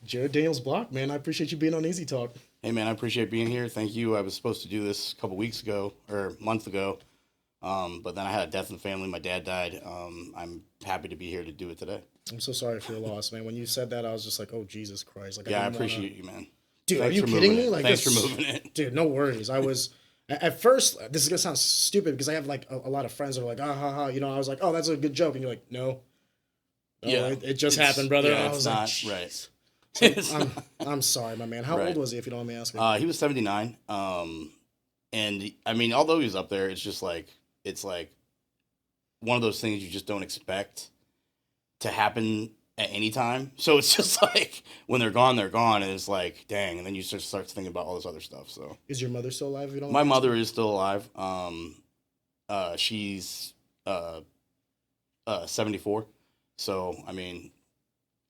Jared Daniels Block, man. I appreciate you being on Easy Talk. Hey man, I appreciate being here. Thank you. I was supposed to do this a couple weeks ago or a month ago, but then I had a death in the family. My dad died. I'm happy to be here to do it today. I'm so sorry for your loss, man. When you said that, I was just like, oh, Jesus Christ. Like, Yeah, I didn't wanna... appreciate you, man. Dude, Thanks are you for kidding moving me? it. Like, Thanks this... for moving it. Dude, no worries. I was... At first, this is going to sound stupid because I have, like, a lot of friends that are like, ah, ha, ha. You know, I was like, oh, that's a good joke. And you're like, no. Yeah. It just happened, brother. Yeah, I it's was not like, "Jeez." right. So It's not. I'm sorry, my man. How Right. old was he, if you don't mind me asking? He was 79. And I mean, although he was up there, it's just like, it's like one of those things you just don't expect to happen at any time. So it's just like when they're gone, and it's like, dang. And then you just start thinking about all this other stuff. So Is your mother still alive, if you don't my mind me mother is still alive. She's 74. So I mean,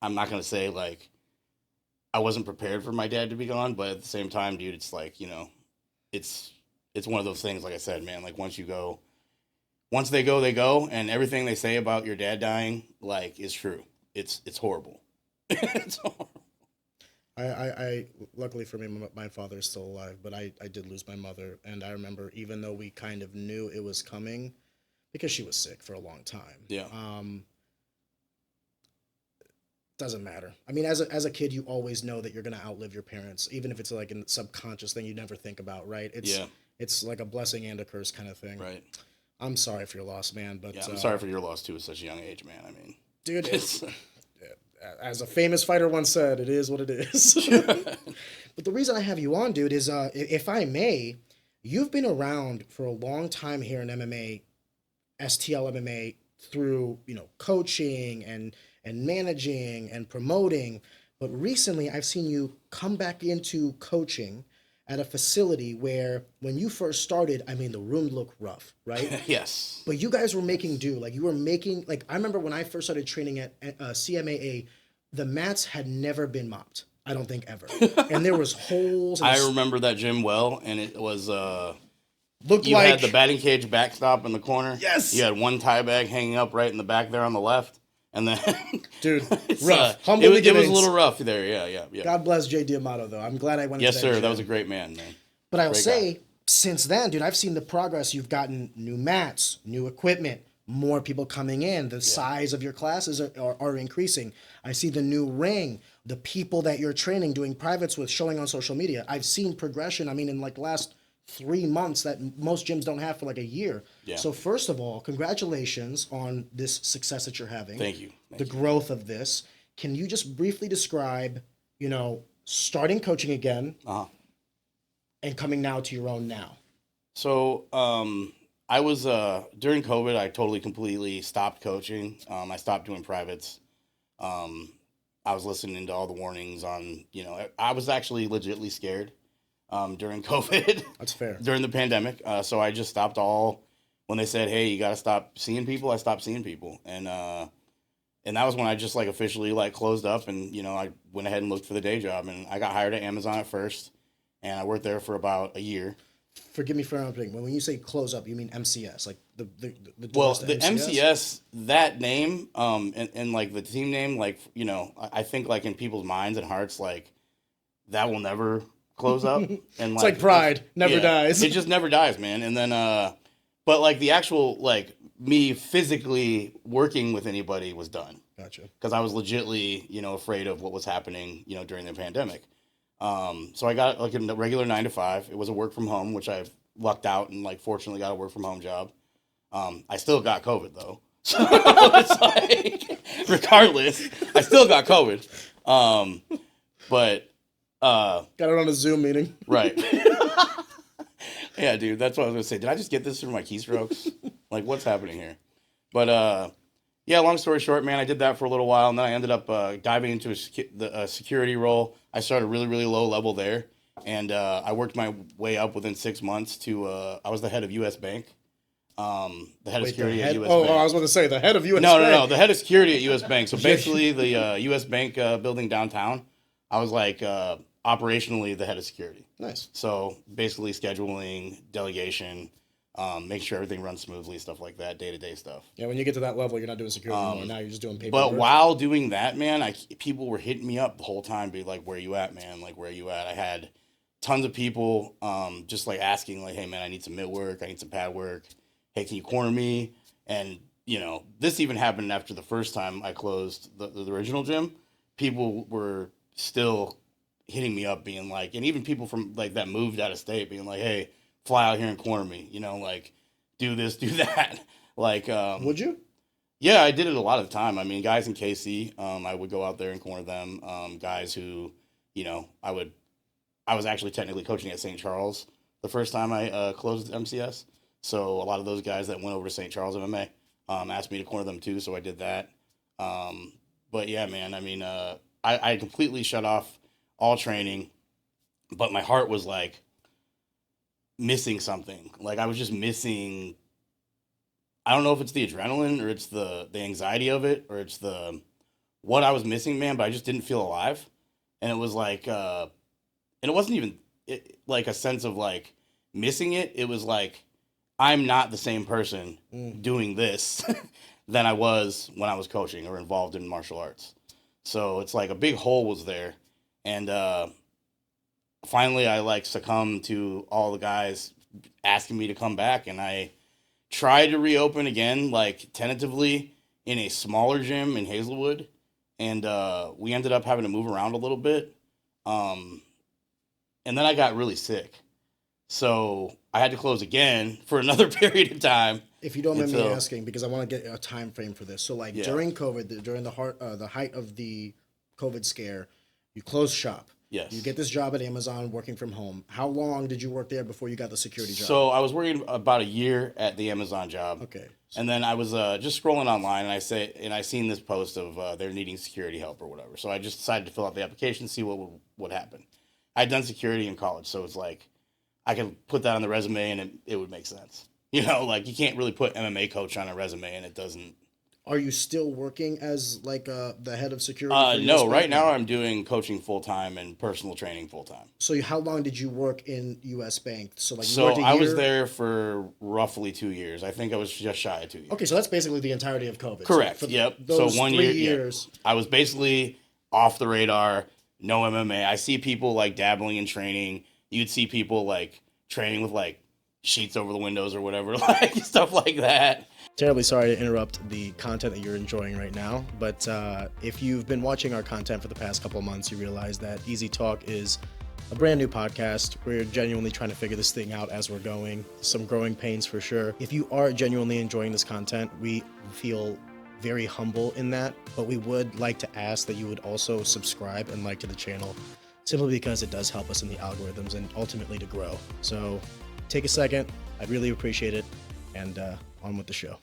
I'm not gonna say like I wasn't prepared for my dad to be gone, but at the same time, dude, it's like, it's one of those things. Like I said, man, like once they go, and everything they say about your dad dying, like, is true. It's horrible. It's horrible. I luckily for me, my father is still alive, but I did lose my mother, and I remember even though we kind of knew it was coming, because she was sick for a long time. Yeah. Doesn't matter. I mean, as a kid, you always know that you're gonna outlive your parents, even if it's like a subconscious thing you never think about, right? It's like a blessing and a curse kind of thing. Right. I'm sorry for your loss, man, but Yeah, I'm sorry for your loss too at such a young age, man. I mean, dude, as a famous fighter once said, it is what it is. But the reason I have you on, dude, is if I may, you've been around for a long time here in MMA, STL MMA, through coaching and managing and promoting. But recently, I've seen you come back into coaching at a facility where when you first started, I mean, the room looked rough, right? Yes. But you guys were making do. Like, you were making, like, I remember when I first started training at CMAA, the mats had never been mopped. I don't think ever. And there was holes. And I remember that gym well, and it was looked you like had the batting cage backstop in the corner. Yes. You had one tie bag hanging up right in the back there on the left, and then dude, it's, rough. Humble it was beginnings. a little rough there. Yeah. God bless Jay Diamato, though. I'm glad I went. Yes, into that sir. gym. That was a great man. But I'll Great say, guy. since then, dude, I've seen the progress. You've gotten new mats, new equipment, more people coming in. The size of your classes are increasing. I see the new ring, the people that you're training, doing privates with, showing on social media. I've seen progression. I mean, in like the last 3 months that most gyms don't have for like a year. Yeah. So first of all, congratulations on this success that you're having. Thank you. The growth of this. Can you just briefly describe, starting coaching again and coming now to your own now? So I was during COVID, I totally completely stopped coaching. I stopped doing privates. I was listening to all the warnings on, I was actually legitimately scared during COVID. That's fair. During the pandemic. So I just stopped when they said, hey, you got to stop seeing people, I stopped seeing people. And that was when I just like officially like closed up, and, I went ahead and looked for the day job, and I got hired at Amazon at first, and I worked there for about a year. Forgive me for interrupting. When you say close up, you mean MCS, like the Well, doors to the MCS, that name, and like the team name, like, I think like in people's minds and hearts, like that will never close up. And It's like pride, never dies. It just never dies, man. And then, but like the actual, like me physically working with anybody was done. Gotcha. Because I was legitly, afraid of what was happening, during the pandemic. So I got like a regular 9 to 5. It was a work from home, which I've lucked out and like fortunately got a work from home job. I still got COVID though. So it's like, regardless, I still got COVID. But got it on a Zoom meeting. Right. Yeah, dude, that's what I was gonna say. Did I just get this through my keystrokes? Like, what's happening here? But yeah, long story short, man, I did that for a little while, and then I ended up diving into a security role. I started really, really low level there, and I worked my way up within 6 months to I was the head of U.S. Bank. The head of security at U.S. Bank. Oh, I was going to say the head of U.S. No, Bank. no, the head of security at U.S. Bank. So basically, the U.S. Bank building downtown, I was like operationally the head of security. Nice. So basically scheduling, delegation, make sure everything runs smoothly, stuff like that, day-to-day stuff. Yeah, when you get to that level, you're not doing security anymore. Now you're just doing But paperwork. while doing that, man, people were hitting me up the whole time, be like, "Where you at, man? Like, where you at?" I had tons of people just like asking, like, "Hey, man, I need some mitt work. I need some pad work. Hey, can you corner me?" And this even happened after the first time I closed the original gym. People were still hitting me up, being like, and even people from like that moved out of state, being like, "Hey, fly out here and corner me. Like, do this, do that." Like, would you? yeah, I did it a lot of the time. I mean, guys in KC, I would go out there and corner them. Guys who, I was actually technically coaching at St. Charles the first time I closed MCS. So a lot of those guys that went over to St. Charles MMA asked me to corner them too. So I did that. But yeah, man, I mean, I completely shut off all training, but my heart was like missing something. Like I was just missing. I don't know if it's the adrenaline or it's the anxiety of it or it's what I was missing, man. But I just didn't feel alive, and it was like, and it wasn't even like a sense of like missing it. It was like I'm not the same person doing this than I was when I was coaching or involved in martial arts. So it's like a big hole was there, and finally I like succumbed to all the guys asking me to come back, and I tried to reopen again, like tentatively in a smaller gym in Hazelwood, and we ended up having to move around a little bit, and then I got really sick, so I had to close again for another period of time. If you don't mind me asking, because I want to get a time frame for this. So, like during COVID, during the height of the COVID scare, you closed shop. Yes. You get this job at Amazon working from home. How long did you work there before you got the security job? So I was working about a year at the Amazon job. Okay. And then I was just scrolling online, and I seen this post of they're needing security help or whatever. So I just decided to fill out the application, see what would happen. I'd done security in college, so it's like I could put that on the resume and it would make sense. Like you can't really put MMA coach on a resume and it doesn't. Are you still working as like the head of security? No, right now I'm doing coaching full time and personal training full time. So how long did you work in U.S. Bank? So I was there for roughly 2 years. I think I was just shy of 2 years. Okay, so that's basically the entirety of COVID. Correct. So yep. Those so 1 3 year. years. Yeah. I was basically off the radar. No MMA. I see people like dabbling in training. You'd see people like training with like sheets over the windows or whatever, like stuff like that. Terribly sorry to interrupt the content that you're enjoying right now, but if you've been watching our content for the past couple of months, you realize that Easy Talk is a brand new podcast. We're genuinely trying to figure this thing out as we're going. Some growing pains for sure. If you are genuinely enjoying this content, we feel very humble in that, but we would like to ask that you would also subscribe and like to the channel, simply because it does help us in the algorithms and ultimately to grow. So take a second. I'd really appreciate it. And on with the show.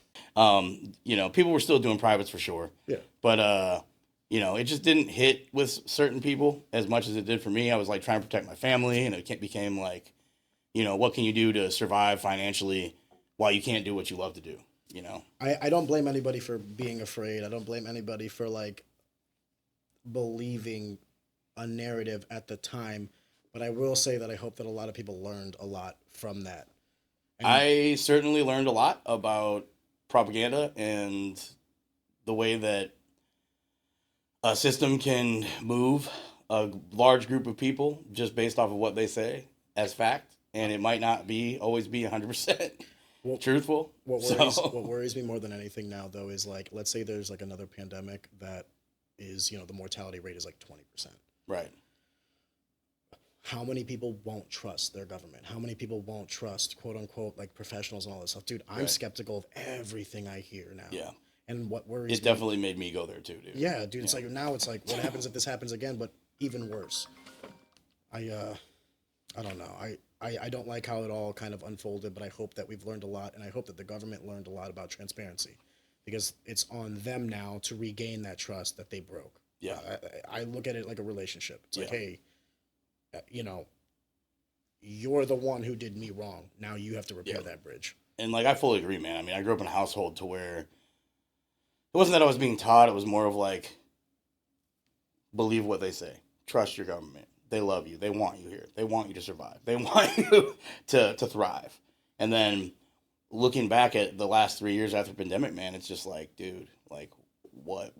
People were still doing privates for sure. Yeah. But, it just didn't hit with certain people as much as it did for me. I was like trying to protect my family, and it became like, what can you do to survive financially while you can't do what you love to do, I don't blame anybody for being afraid. I don't blame anybody for like believing a narrative at the time. But I will say that I hope that a lot of people learned a lot from that. I certainly learned a lot about propaganda and the way that a system can move a large group of people just based off of what they say as fact, and it might not always be 100% truthful. What worries me more than anything now, though, is like, let's say there's like another pandemic that is, the mortality rate is like 20%. Right. How many people won't trust their government? How many people won't trust, quote unquote, like professionals and all this stuff? Dude, I'm skeptical of everything I hear now. Yeah. And what worries me. It definitely made me go there too, dude. Yeah, dude. It's like now it's like, what happens if this happens again? But even worse. I don't know. I don't like how it all kind of unfolded, but I hope that we've learned a lot, and I hope that the government learned a lot about transparency, because it's on them now to regain that trust that they broke. Yeah. I look at it like a relationship. It's like, hey, you're the one who did me wrong. Now you have to repair that bridge. And like, I fully agree, man. I mean, I grew up in a household to where it wasn't that I was being taught. It was more of like, believe what they say. Trust your government. They love you. They want you here. They want you to survive. They want you to thrive. And then looking back at the last 3 years after the pandemic, man, it's just like, dude, like, what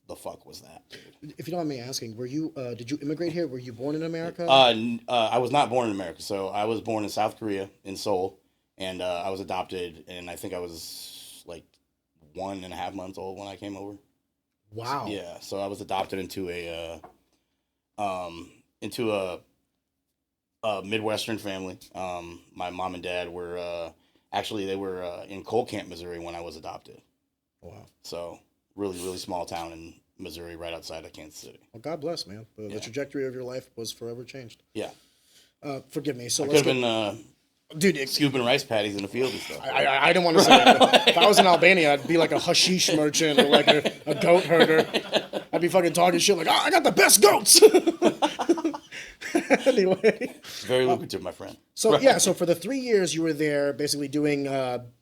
the fuck was that, dude? If you don't mind me asking, were you did you immigrate here? Were you born in America? I was not born in America, so I was born in South Korea, in Seoul, and I was adopted, and I think I was like 1.5 months old when I came over. Wow. Yeah, so I was adopted into a Midwestern family. My mom and dad were actually they were in Coal Camp, Missouri when I was adopted. Wow. So really, really small town in Missouri, right outside of Kansas City. Well, God bless, man. The trajectory of your life was forever changed. Yeah. Forgive me. So I let's could have been dude, scooping rice patties in the field and stuff. I didn't want to say that. If I was in Albania, I'd be like a hashish merchant or like a goat herder. I'd be fucking talking shit like, I got the best goats. Anyway. Very lucrative, my friend. So, yeah, so for the 3 years you were there basically doing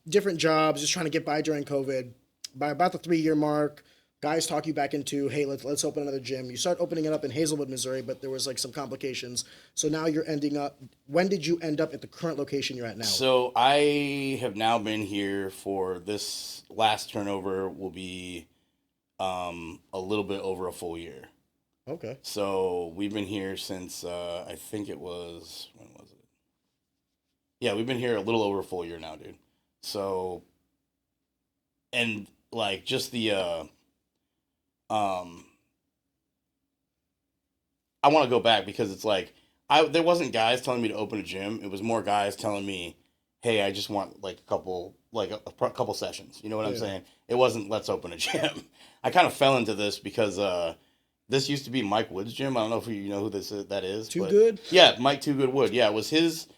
different jobs, just trying to get by during COVID. By about the 3-year mark, guys talk you back into, hey, let's open another gym. You start opening it up in Hazelwood, Missouri, but there was like some complications. So now you're ending up, when did you end up at the current location you're at now? So I have now been here for this last turnover will be a little bit over a full year. Okay. So we've been here since I think it was, when was it? Yeah, we've been here a little over a full year now, dude. So, and like just the I want to go back because it's like there wasn't guys telling me to open a gym. It was more guys telling me, "Hey, I just want like a couple sessions." You know what I'm saying? It wasn't let's open a gym. I kind of fell into this because this used to be Mike Wood's gym. I don't know if you know who that is. Too Good? Yeah, Mike Too Good Wood. Yeah, it was his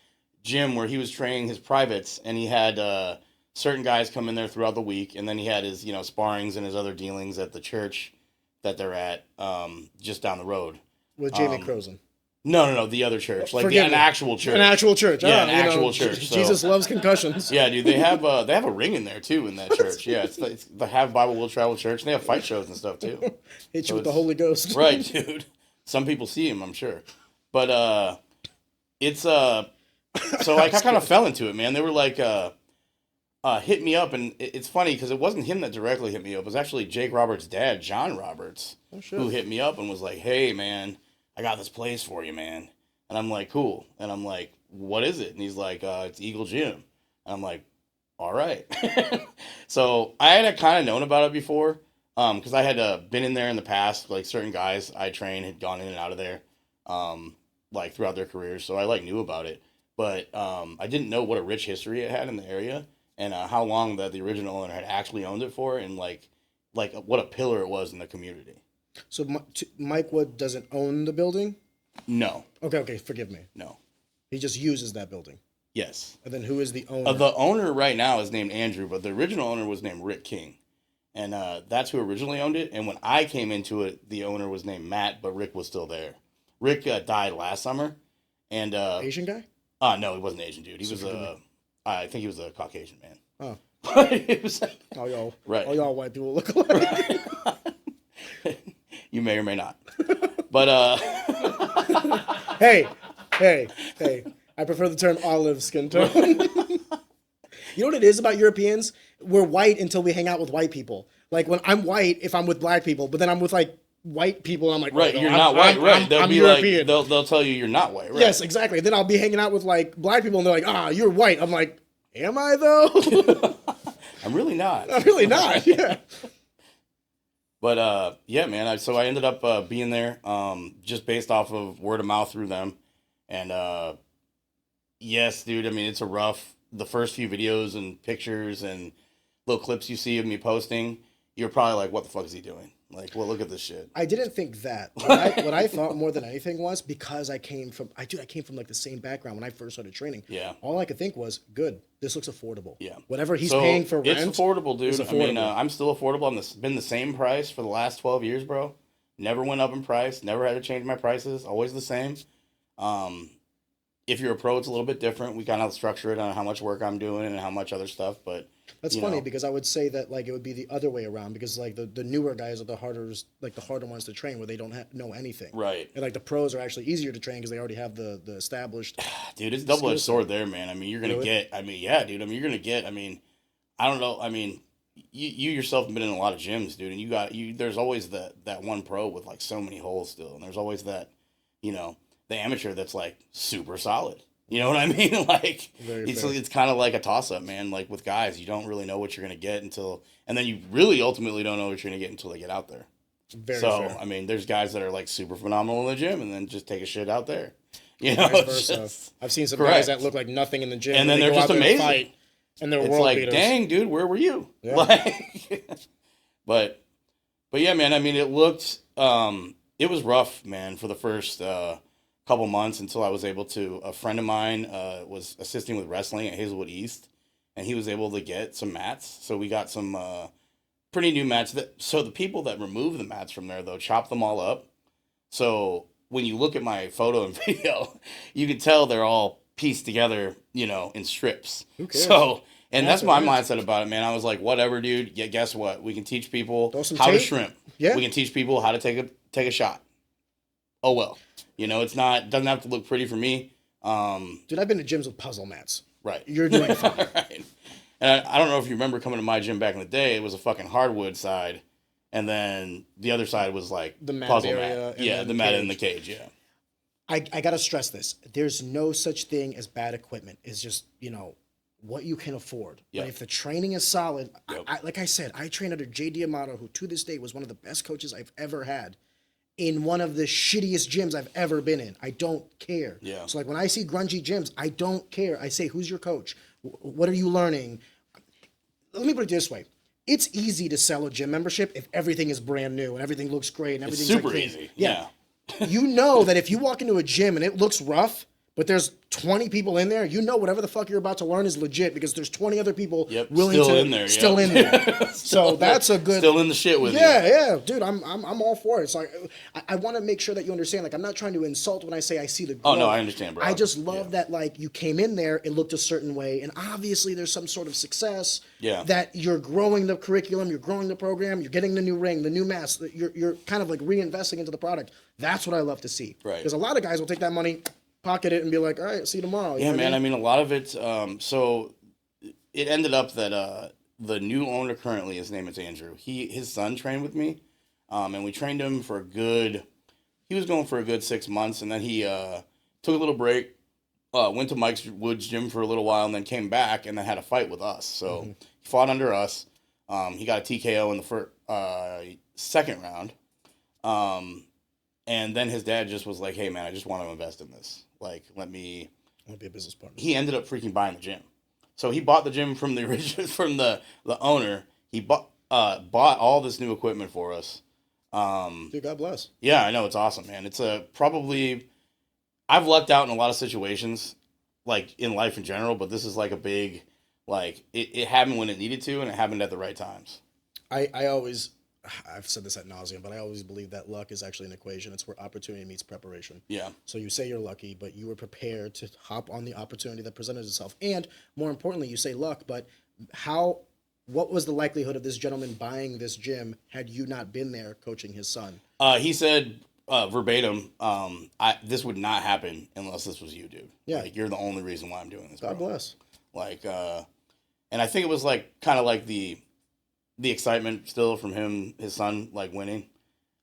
gym where he was training his privates, and he had certain guys come in there throughout the week, and then he had his sparrings and his other dealings at the church that they're at just down the road. With Jamie Crozen. No, the other church, like an actual church. An actual church. Yeah, an actual church. Jesus loves concussions. Yeah, dude, they have a ring in there too in that church. Yeah, it's the Have Bible Will Travel Church, and they have fight shows and stuff too. Hit you with the Holy Ghost. Right, dude. Some people see him, I'm sure, but it's so I kind of fell into it, man. They were like hit me up, and it's funny because it wasn't him that directly hit me up. It was actually Jake Roberts' dad, John Roberts, who hit me up and was like, "Hey, man, I got this place for you, man." And I'm like, "Cool." And I'm like, "What is it?" And he's like, "It's Eagle Gym." And I'm like, "All right." So I had kind of known about it before because I had been in there in the past. Like certain guys I trained had gone in and out of there like throughout their careers. So I like knew about it. But I didn't know what a rich history it had in the area. And how long that the original owner had actually owned it for, and like what a pillar it was in the community. So Mike Wood doesn't own the building? No. Okay, forgive me. No. He just uses that building? Yes. And then who is the owner? The owner right now is named Andrew, but the original owner was named Rick King. And that's who originally owned it. And when I came into it, the owner was named Matt, but Rick was still there. Rick died last summer. And Asian guy? No, he wasn't Asian, dude. He was I think he was a Caucasian man. Oh. It was, all y'all, right. All y'all white people look alike. You may or may not. But Hey. I prefer the term olive skin tone. You know what it is about Europeans? We're white until we hang out with white people. Like when I'm white if I'm with black people, but then I'm with like white people and I'm like, right, oh, you're not white, right? They'll be European. Like, they'll tell you you're not white, right? Yes, exactly. Then I'll be hanging out with like black people and they're like, you're white. I'm like, am I though? I'm really not. I'm really not. Yeah. But yeah, man. So I ended up being there just based off of word of mouth through them, and yes, dude. I mean, it's the first few videos and pictures and little clips you see of me posting. You're probably like, what the fuck is he doing? Like, well, look at this shit. I didn't think that. What I thought more than anything was because I came from like the same background when I first started training. Yeah. All I could think was, good, this looks affordable. Yeah. Whatever he's paying for rent. It's affordable, dude. Affordable. I mean, I'm still affordable. Been the same price for the last 12 years, bro. Never went up in price. Never had to change my prices. Always the same. If you're a pro, it's a little bit different. We kind of structure it on how much work I'm doing and how much other stuff. But That's you funny know? because I would say that like it would be the other way around because like the newer guys are the harder ones to train where they don't know anything. Right. And like the pros are actually easier to train because they already have the established Dude, it's a double edged skill sword set. there, man. I mean, you're gonna Really? get. I mean, yeah, dude. I mean, you're gonna get. I mean, I don't know. I mean, you yourself have been in a lot of gyms, dude, and you got you. There's always that one pro with like so many holes still, and there's always that, you know, the amateur that's like super solid. You know what I mean? Like Very it's fair. it's kind of like a toss up, man. Like with guys, you don't really know what you're gonna get until, and then you really ultimately don't know what you're gonna get until they get out there. Very So fair. I mean, there's guys that are like super phenomenal in the gym, and then just take a shit out there. You know, Vice it's versa. just- I've seen some guys correct. that look like nothing in the gym, And then they they're go just out there and amazing. fight, and they're It's world like, beaters. dang, dude, where were you? Yeah. Like, but yeah, man. I mean, it looked, it was rough, man, for the first couple months until I was able to. A friend of mine was assisting with wrestling at Hazelwood East, and he was able to get some mats. So we got some pretty new mats. So the people that remove the mats from there, though, chop them all up. So when you look at my photo and video, you can tell they're all pieced together, you know, in strips. Who cares? So, and That's that's my what it is. mindset about it, man. I was like, whatever, dude. Yeah, guess what? We can teach people Throw some how to tape. shrimp. Yeah. We can teach people how to take a shot. Oh well, you know, it's not doesn't have to look pretty for me. Dude, I've been to gyms with puzzle mats. Right. You're doing fine. Right. And I don't know if you remember coming to my gym back in the day. It was a fucking hardwood side, and then the other side was like The mat puzzle area mat. and Yeah, then the the mat cage. in the cage. Yeah. I gotta stress this. There's no such thing as bad equipment. It's just, you know, what you can afford. Yep. But if the training is solid, Yep. like I said, I trained under J.D. Amato, who to this day was one of the best coaches I've ever had in one of the shittiest gyms I've ever been in. I don't care. Yeah. So like when I see grungy gyms, I don't care. I say, who's your coach? What are you learning? Let me put it this way. It's easy to sell a gym membership if everything is brand new and everything looks great and It's everything's super like easy. Yeah. Yeah. You know that if you walk into a gym and it looks rough, but there's 20 people in there, you know whatever the fuck you're about to learn is legit because there's 20 other people Yep. willing Still to in there. still yep. in there. So that's a good Still in the shit with yeah, you. yeah, dude. I'm all for it. It's like I want to make sure that you understand. Like I'm not trying to insult when I say I see the growth. Oh no, I understand, bro. I just love Yeah. that like you came in there, it looked a certain way, and obviously there's some sort of success. Yeah. That you're growing the curriculum, you're growing the program, you're getting the new ring, the new mask. You're kind of like reinvesting into the product. That's what I love to see. Right. Because a lot of guys will take that money, pocket it, and be like, all right, see you tomorrow. You Yeah, know what man. I mean, a lot of it. So it ended up that the new owner currently, his name is Andrew. His son trained with me, and we trained him for a good. He was going for a good 6 months, and then he took a little break. Went to Mike's Woods gym for a little while, and then came back and then had a fight with us. So he fought under us. He got a TKO in the second round. And then his dad just was like, "Hey, man, I just want to invest in this. Like, let me." I want to be a business partner. He ended up freaking buying the gym. So he bought the gym from the original from the owner. He bought all this new equipment for us. Dude, God bless. Yeah, I know, it's awesome, man. It's probably I've lucked out in a lot of situations, like in life in general, but this is like a big like it happened when it needed to, and it happened at the right times. I've said this ad nauseum, but I always believe that luck is actually an equation. It's where opportunity meets preparation. Yeah. So you say you're lucky, but you were prepared to hop on the opportunity that presented itself. And more importantly, you say luck, but what was the likelihood of this gentleman buying this gym had you not been there coaching his son? He said verbatim, this would not happen unless this was you, dude. Yeah. Like, you're the only reason why I'm doing this. God bro. bless. Like, and I think it was like kind of like the excitement still from him, his son, like winning.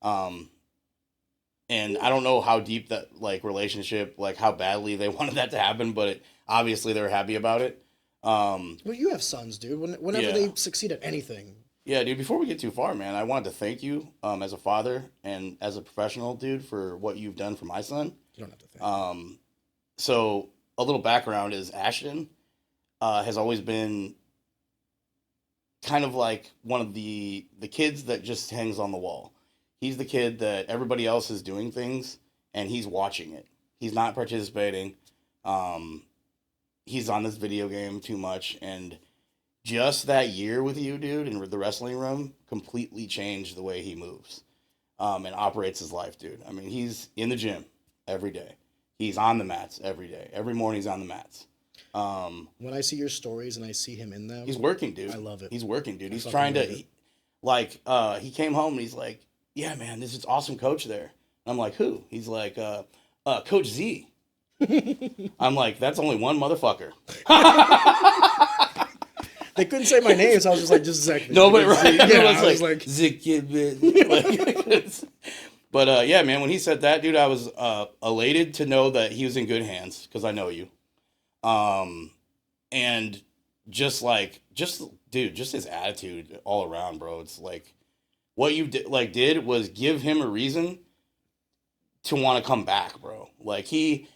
And I don't know how deep that like relationship, like how badly they wanted that to happen, but obviously they were happy about it. Well, you have sons, dude. Whenever Yeah. they succeed at anything, Yeah, dude, before we get too far, man, I wanted to thank you as a father and as a professional, dude, for what you've done for my son. you don't have to think. So a little background is Ashton has always been kind of like one of the kids that just hangs on the wall. He's the kid that everybody else is doing things and he's watching it. He's not participating. He's on this video game too much, and just that year with you, dude, in the wrestling room completely changed the way he moves and operates his life, dude. I mean, he's in the gym every day. He's on the mats every day. Every morning he's on the mats. When I see your stories and I see him in them, He's working, dude. I love it. He's working, dude. He's fucking trying love to, it. he came home and he's like, yeah, man, this is awesome coach there. I'm like, who? He's like, Coach Z. I'm like, that's only one motherfucker. They couldn't say my name, so I was just like, just Zach. Nobody, right? Yeah, Everyone's I was like, Zick, but yeah, man, when he said that, dude, I was elated to know that he was in good hands because I know you. And dude, just his attitude all around, bro. It's like what you did was give him a reason to want to come back, bro. Like he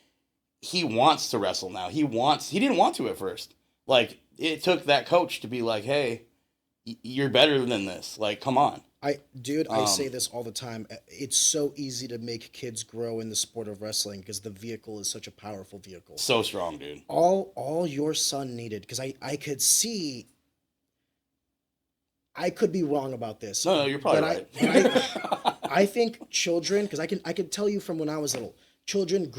wants to wrestle now. He didn't want to at first. Like it took that coach to be like, hey, you're better than this. Like, come on. I say this all the time. It's so easy to make kids grow in the sport of wrestling because the vehicle is such a powerful vehicle. So strong, dude. All your son needed, because I could see, I could be wrong about this. No, you're probably right. I think children, because I can tell you from when I was little, children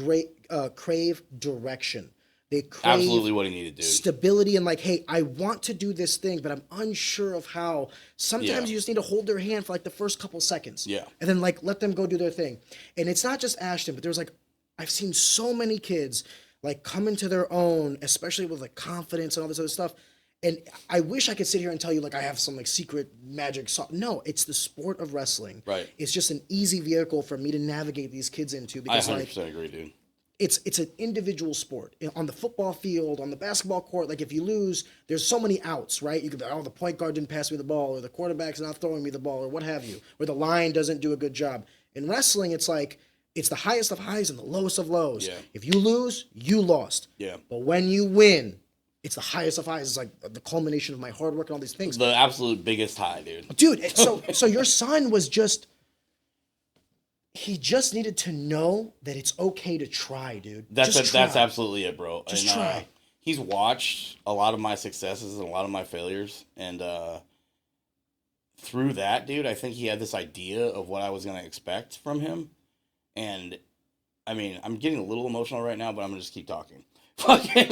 crave direction. They crave absolutely what he needed, dude. Stability and like, hey, I want to do this thing, but I'm unsure of how. Sometimes you just need to hold their hand for like the first couple seconds. Yeah. And then like let them go do their thing. And it's not just Ashton, but there's like, I've seen so many kids like come into their own, especially with like confidence and all this other stuff. And I wish I could sit here and tell you like I have some like secret magic sauce. No, it's the sport of wrestling. Right. It's just an easy vehicle for me to navigate these kids into, because I 100% agree, dude. It's an individual sport. On the football field, on the basketball court, like if you lose, there's so many outs, right? You could be, oh, the point guard didn't pass me the ball, or the quarterback's not throwing me the ball, or what have you, or the line doesn't do a good job. In wrestling, it's like, it's the highest of highs and the lowest of lows. Yeah. If you lose, you lost. Yeah. But when you win, it's the highest of highs. It's like the culmination of my hard work and all these things. The absolute biggest high, dude. Dude, so your son was just, he just needed to know that it's okay to try, dude. That's absolutely it, bro. Just try. He's watched a lot of my successes and a lot of my failures, and through that, dude, I think he had this idea of what I was gonna expect from him. And I mean, I'm getting a little emotional right now, but I'm gonna just keep talking. Fucking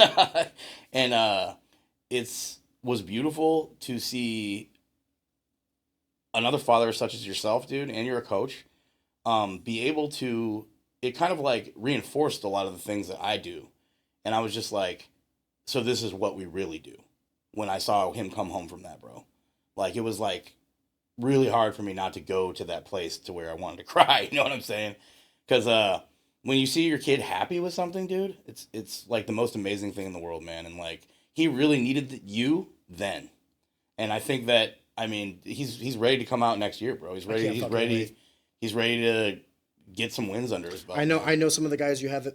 and it's was beautiful to see another father such as yourself, dude, and you're a coach. Be able to, it kind of like reinforced a lot of the things that I do. And I was just like, so this is what we really do. When I saw him come home from that, bro. Like, it was like really hard for me not to go to that place to where I wanted to cry. You know what I'm saying? Because when you see your kid happy with something, dude, it's like the most amazing thing in the world, man. And like, he really needed you then. And I think that, I mean, he's ready to come out next year, bro. He's ready. He's ready to get some wins under his belt. I know some of the guys you have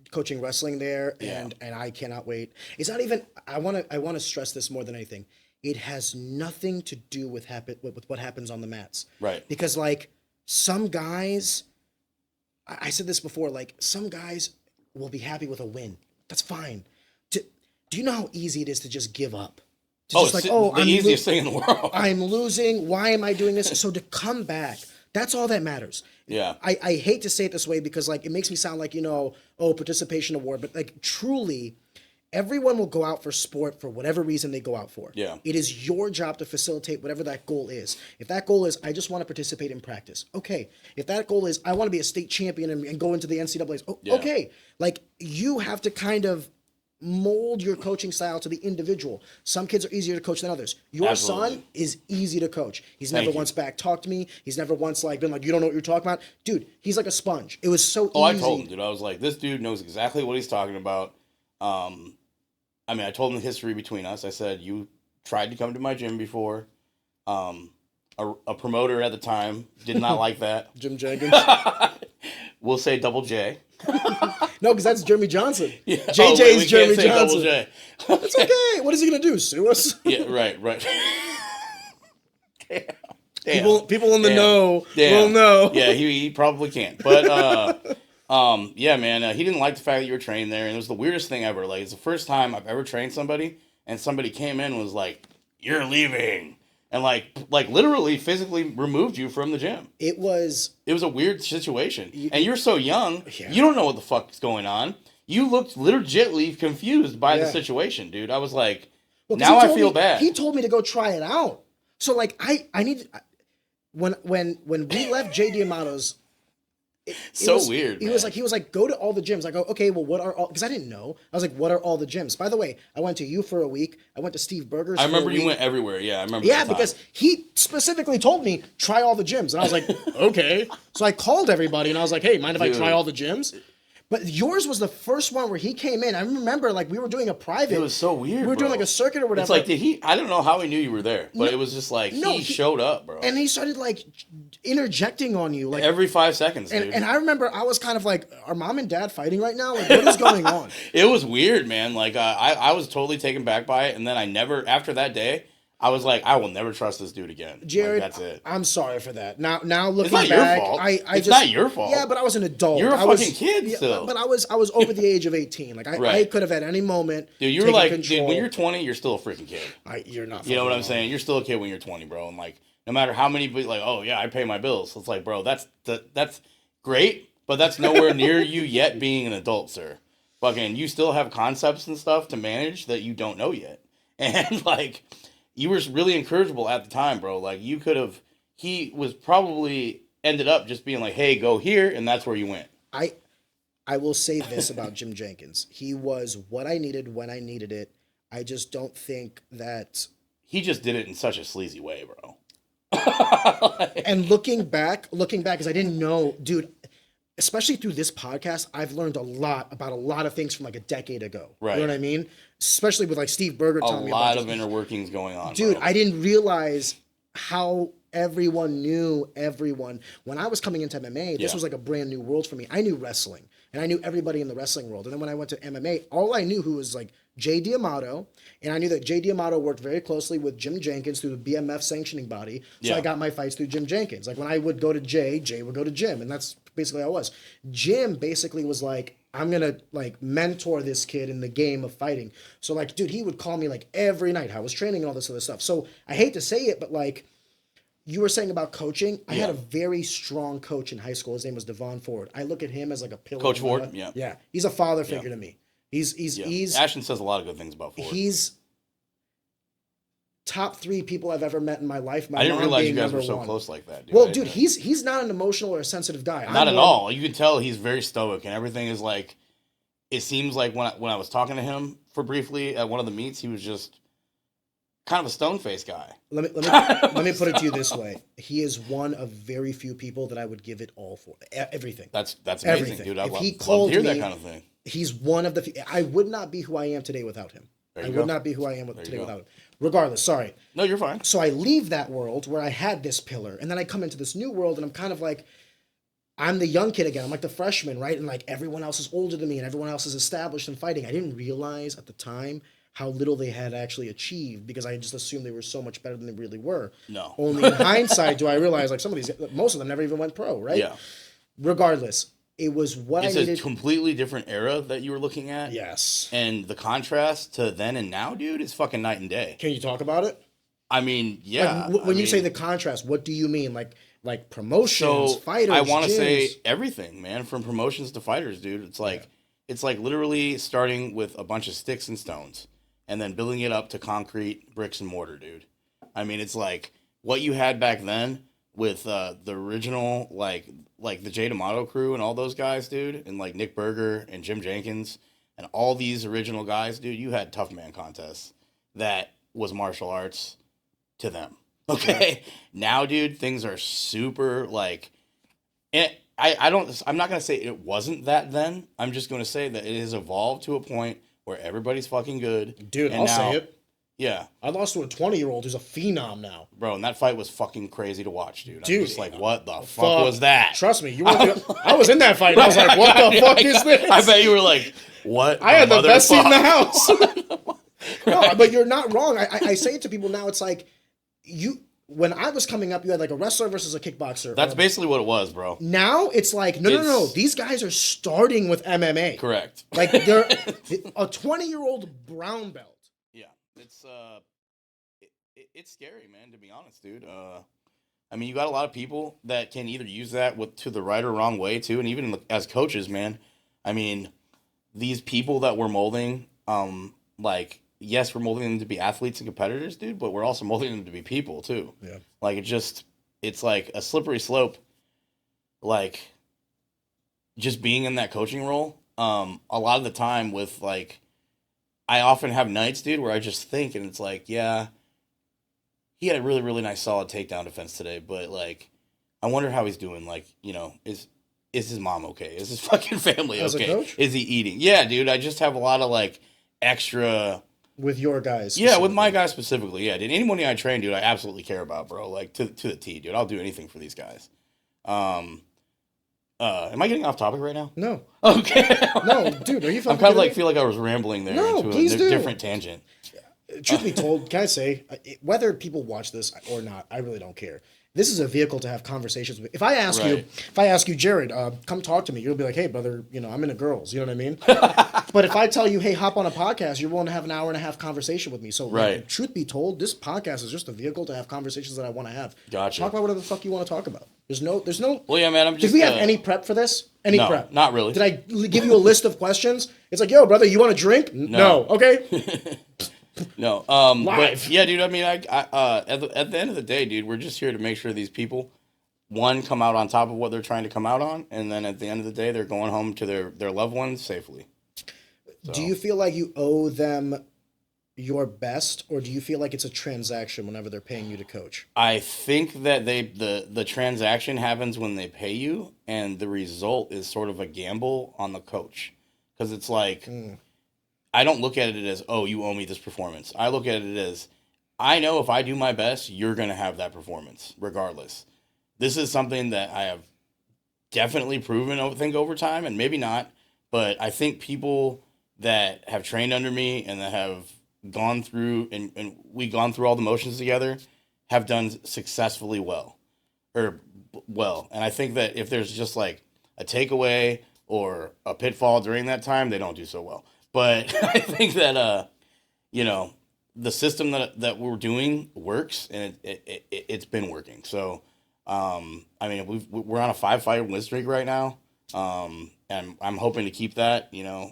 coaching wrestling there, and I cannot wait. It's not even. I want to stress this more than anything. It has nothing to do with what happens on the mats, right? Because like some guys, I said this before. Like some guys will be happy with a win. That's fine. Do you know how easy it is to just give up? It's the easiest thing in the world. I'm losing. Why am I doing this? So to come back. That's all that matters. Yeah. I hate to say it this way because like it makes me sound like, participation award, but like truly everyone will go out for sport for whatever reason they go out for. Yeah. It is your job to facilitate whatever that goal is. If that goal is, I just want to participate in practice. Okay. If that goal is, I want to be a state champion and go into the NCAAs. Okay. Like you have to kind of mold your coaching style to the individual. Some kids are easier to coach than others. Your son is easy to coach. He's never once back talked to me. He's never once like been like, you don't know what you're talking about. Dude, he's like a sponge. It was so easy. I told him, dude. I was like, this dude knows exactly what he's talking about. I mean, I told him the history between us. I said, you tried to come to my gym before. A promoter at the time did not like that. Jim Jenkins. We'll say Double J. No, because that's Jeremy Johnson. Yeah. JJ's Jeremy Johnson. Double J. It's okay. What is he going to do? Sue us? Yeah, right. Damn. People in the know will know. Yeah, he probably can't. But, yeah, man, he didn't like the fact that you were trained there. And it was the weirdest thing ever. Like, it's the first time I've ever trained somebody, and somebody came in and was like, you're leaving. And like literally physically removed you from the gym. It was a weird situation. And you're so young, you don't know what the fuck is going on. you looked legitimately confused by the Yeah. situation, dude. I was like, Well, 'cause now he I told feel me- bad. He told me to go try it out. So like I need when we left JD Amato's. Weird. He man. was like, go to all the gyms. I go, okay, well, what are all? Because I didn't know. I was like, what are all the gyms? By the way, I went to you for a week. I went to Steve Burgers. I remember for a you week. went everywhere. Yeah, I remember. Yeah, that time. because he specifically told me try all the gyms, and I was like, okay. So I called everybody, and I was like, hey, mind if I try Dude. all the gyms? But yours was the first one where he came in. I remember like we were doing a private. It was so weird. We were doing bro. like a circuit or whatever. It's like, did he? I don't know how he knew you were there, but it was just like he showed up, bro. and he started like interjecting on you, like Every 5 seconds, dude. and I remember I was kind of like, are mom and dad fighting right now? Like, what is going on? It was weird, man. Like I was totally taken back by it, and then I never after that day. I was like, I will never trust this dude again. Jared, like, that's it. I'm sorry for that. Now looking It's not back, your fault. it's not your fault. Yeah, but I was an adult. You're a I was, fucking kid yeah, still. But I was over the age of 18. Like I Right. could have at any moment. Dude, you were taken like, control. dude, when you're 20, you're still a freaking kid. You're not. You know what fucking I'm saying? You're still a kid when you're 20, bro. And like, no matter how many, like, oh yeah, I pay my bills. It's like, bro, that's great, but that's nowhere near you yet being an adult, sir. Fucking, you still have concepts and stuff to manage that you don't know yet, and like. You were really encourageable at the time, bro. Like, you could have... He was probably ended up just being like, hey, go here, and that's where you went. I will say this about Jim Jenkins. He was what I needed when I needed it. I just don't think that... He just did it in such a sleazy way, bro. And looking back, because I didn't know... Dude, especially through this podcast, I've learned a lot about a lot of things from like a decade ago. Right. You know what I mean? Especially with like Steve Berger telling me about A lot this. of inner workings going on, Dude, bro. I didn't realize how everyone knew everyone. When I was coming into MMA, this was like a brand new world for me. I knew wrestling, and I knew everybody in the wrestling world. And then when I went to MMA, all I knew who was like J. D'Amato, and I knew that J. D'Amato worked very closely with Jim Jenkins through the BMF sanctioning body. So I got my fights through Jim Jenkins. Like when I would go to Jay would go to Jim, and that's basically how it was. Jim basically was like, I'm gonna like mentor this kid in the game of fighting. So like, dude, he would call me like every night how I was training and all this other stuff. So I hate to say it, but like you were saying about coaching, I had a very strong coach in high school. His name was Devon Ford. I look at him as like a pillar. Coach Ford, yeah. Yeah. He's a father figure to me. He's Ashton says a lot of good things about Ford. He's top 3 people I've ever met in my life. My I didn't mom realize being you guys were number so one. close like that, dude. Well, dude, he's not an emotional or a sensitive guy. Not at all. You can tell he's very stoic, and everything is like. It seems like when I was talking to him for briefly at one of the meets, he was just kind of a stone-faced guy. Let me put it to you this way: he is one of very few people that I would give it all for. Everything. That's amazing, Everything. dude. If Love he to called hear me, that kind of thing. He's one of the few. I would not be who I am today without him. I would not be who I am today without him. Regardless, sorry. No, you're fine. So I leave that world where I had this pillar, and then I come into this new world, and I'm kind of like, I'm the young kid again. I'm like the freshman, right? And like everyone else is older than me, and everyone else is established in fighting. I didn't realize at the time how little they had actually achieved because I just assumed they were so much better than they really were. No. Only in hindsight do I realize like some of these, most of them never even went pro, right? Yeah. Regardless, it was what It's I needed. a completely different era that you were looking at. Yes. And the contrast to then and now, dude, is fucking night and day. Can you talk about it? I mean, yeah. Like, when you say the contrast, what do you mean? Like promotions, so fighters, I want to gyms? say everything, man, from promotions to fighters, dude. It's like literally starting with a bunch of sticks and stones and then building it up to concrete, bricks and mortar, dude. I mean, it's like what you had back then with the original like the J D'Amato crew and all those guys, dude, and like Nick Berger and Jim Jenkins and all these original guys, dude. You had tough man contests that was martial arts to them. Okay, now, dude, things are super like, and I'm not gonna say it wasn't that then. I'm just gonna say that it has evolved to a point where everybody's fucking good, Dude, and I'll now, say it. Yeah, I lost to a 20-year-old who's a phenom now. bro, and that fight was fucking crazy to watch, dude. Dude, I'm just like, what the fuck was that? Trust me, you weren't. I was in that fight. And I was like, what the fuck is this? I bet you were like, what? I had the best seat in the motherfuck? house. No, but you're not wrong. I say it to people now. It's like when I was coming up, you had like a wrestler versus a kickboxer. That's basically what it was, bro. Now it's like no. These guys are starting with MMA. Correct. Like they're a 20-year-old brown belt. Yeah, it's scary, man. To be honest, dude. I mean, you got a lot of people that can either use that to the right or wrong way too, and even as coaches, man. I mean, these people that we're molding, like, yes, we're molding them to be athletes and competitors, dude, but we're also molding them to be people too. Yeah. Like it's like a slippery slope. Like just being in that coaching role, a lot of the time with like, I often have nights, dude, where I just think, and it's like, yeah, he had a really, really nice solid takedown defense today, but like, I wonder how he's doing. Like, you know, is his mom okay? Is his fucking family As a okay? coach? Is he eating? Yeah, dude. I just have a lot of like extra. With your guys. Yeah, with my guys specifically. Yeah, dude. Anyone I train, dude, I absolutely care about, bro. Like to the T, dude. I'll do anything for these guys. Am I getting off topic right now? No. Okay. No, dude, are you fucking I'm kind of kidding like me? feel like I was rambling there No, into please do. different tangent. Truth be told, can I say, whether people watch this or not, I really don't care. This is a vehicle to have conversations with. If I ask you, Jared, come talk to me, you'll be like, hey, brother, you know, I'm into girls. You know what I mean? But if I tell you, hey, hop on a podcast, you're willing to have an hour and a half conversation with me. So, like, truth be told, this podcast is just a vehicle to have conversations that I want to have. Gotcha. Talk about whatever the fuck you want to talk about. There's no. Well, yeah, man, I'm just. Did we have any prep for this? Any no, prep? Not really. Did I give you a list of questions? It's like, yo, brother, you want a drink? No. Okay. No. Live. But yeah, dude. I mean, I at the end of the day, dude, we're just here to make sure these people, one, come out on top of what they're trying to come out on, and then at the end of the day, they're going home to their loved ones safely. So. Do you feel like you owe them your best, or do you feel like it's a transaction whenever they're paying you to coach? I think that the transaction happens when they pay you, and the result is sort of a gamble on the coach, because it's like. I don't look at it as, oh, you owe me this performance. I look at it as, I know if I do my best, you're going to have that performance, regardless. This is something that I have definitely proven, I think, over time, and maybe not, but I think people that have trained under me and that have gone through, and we've gone through all the motions together, have done successfully well. And I think that if there's just like a takeaway or a pitfall during that time, they don't do so well. But I think that, you know, the system that we're doing works, and it's been working. So, I mean, we're on a 5-fight win streak right now, and I'm hoping to keep that, you know,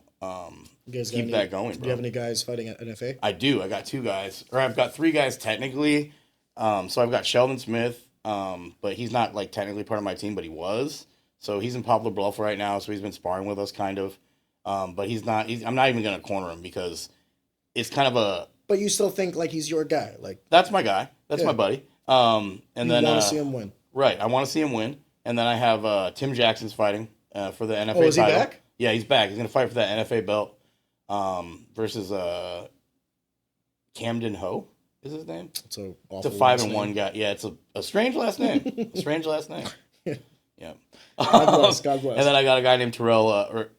keep that going, bro. Do you have any guys fighting at NFA? I do. I got 2 guys, or I've got 3 guys technically. So I've got Sheldon Smith, but he's not like technically part of my team, but he was. So he's in Poplar Bluff right now. So he's been sparring with us, kind of. But he's not. I'm not even gonna corner him because it's kind of a. But you still think like he's your guy, like that's my guy. That's my buddy. And you then want to see him win, right? I want to see him win. And then I have Tim Jackson's fighting for the NFA. Oh, is he title. back? Yeah, he's back. He's gonna fight for that NFA belt versus Camden Ho is his name. It's a 5-1 guy. Yeah, it's a strange last name. Strange last name. Yeah. God bless. God bless. And then I got a guy named Terrell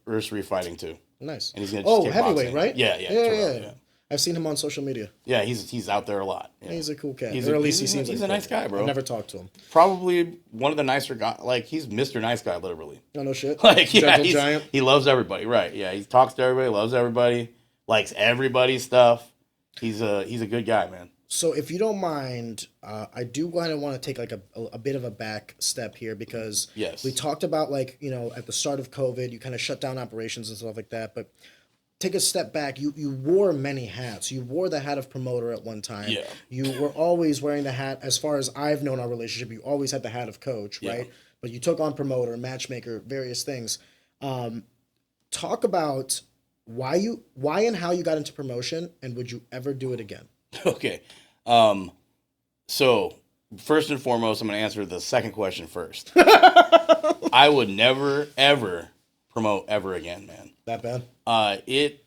Ursary fighting too. Nice. And he's gonna just heavyweight, right? Yeah. Terrell, yeah. I've seen him on social media. Yeah, he's out there a lot. Yeah. He's a cool cat. He's or at least he seems like he's a nice guy, bro. I've never talked to him. Probably one of the nicer guys. Like he's Mr. Nice Guy, literally. Oh no shit. Like yeah, Gentle giant. He loves everybody, right? Yeah, he talks to everybody, loves everybody, likes everybody's stuff. He's a good guy, man. So if you don't mind, I do kind of want to take like a bit of a back step here because we talked about like, you know, at the start of COVID, you kind of shut down operations and stuff like that. But take a step back. You wore many hats. You wore the hat of promoter at one time. Yeah. You were always wearing the hat, as far as I've known our relationship, you always had the hat of coach, right? But you took on promoter, matchmaker, various things. Talk about why and how you got into promotion, and would you ever do it again? Okay. So first and foremost, I'm going to answer the second question first. I would never, ever promote ever again, man. That bad? It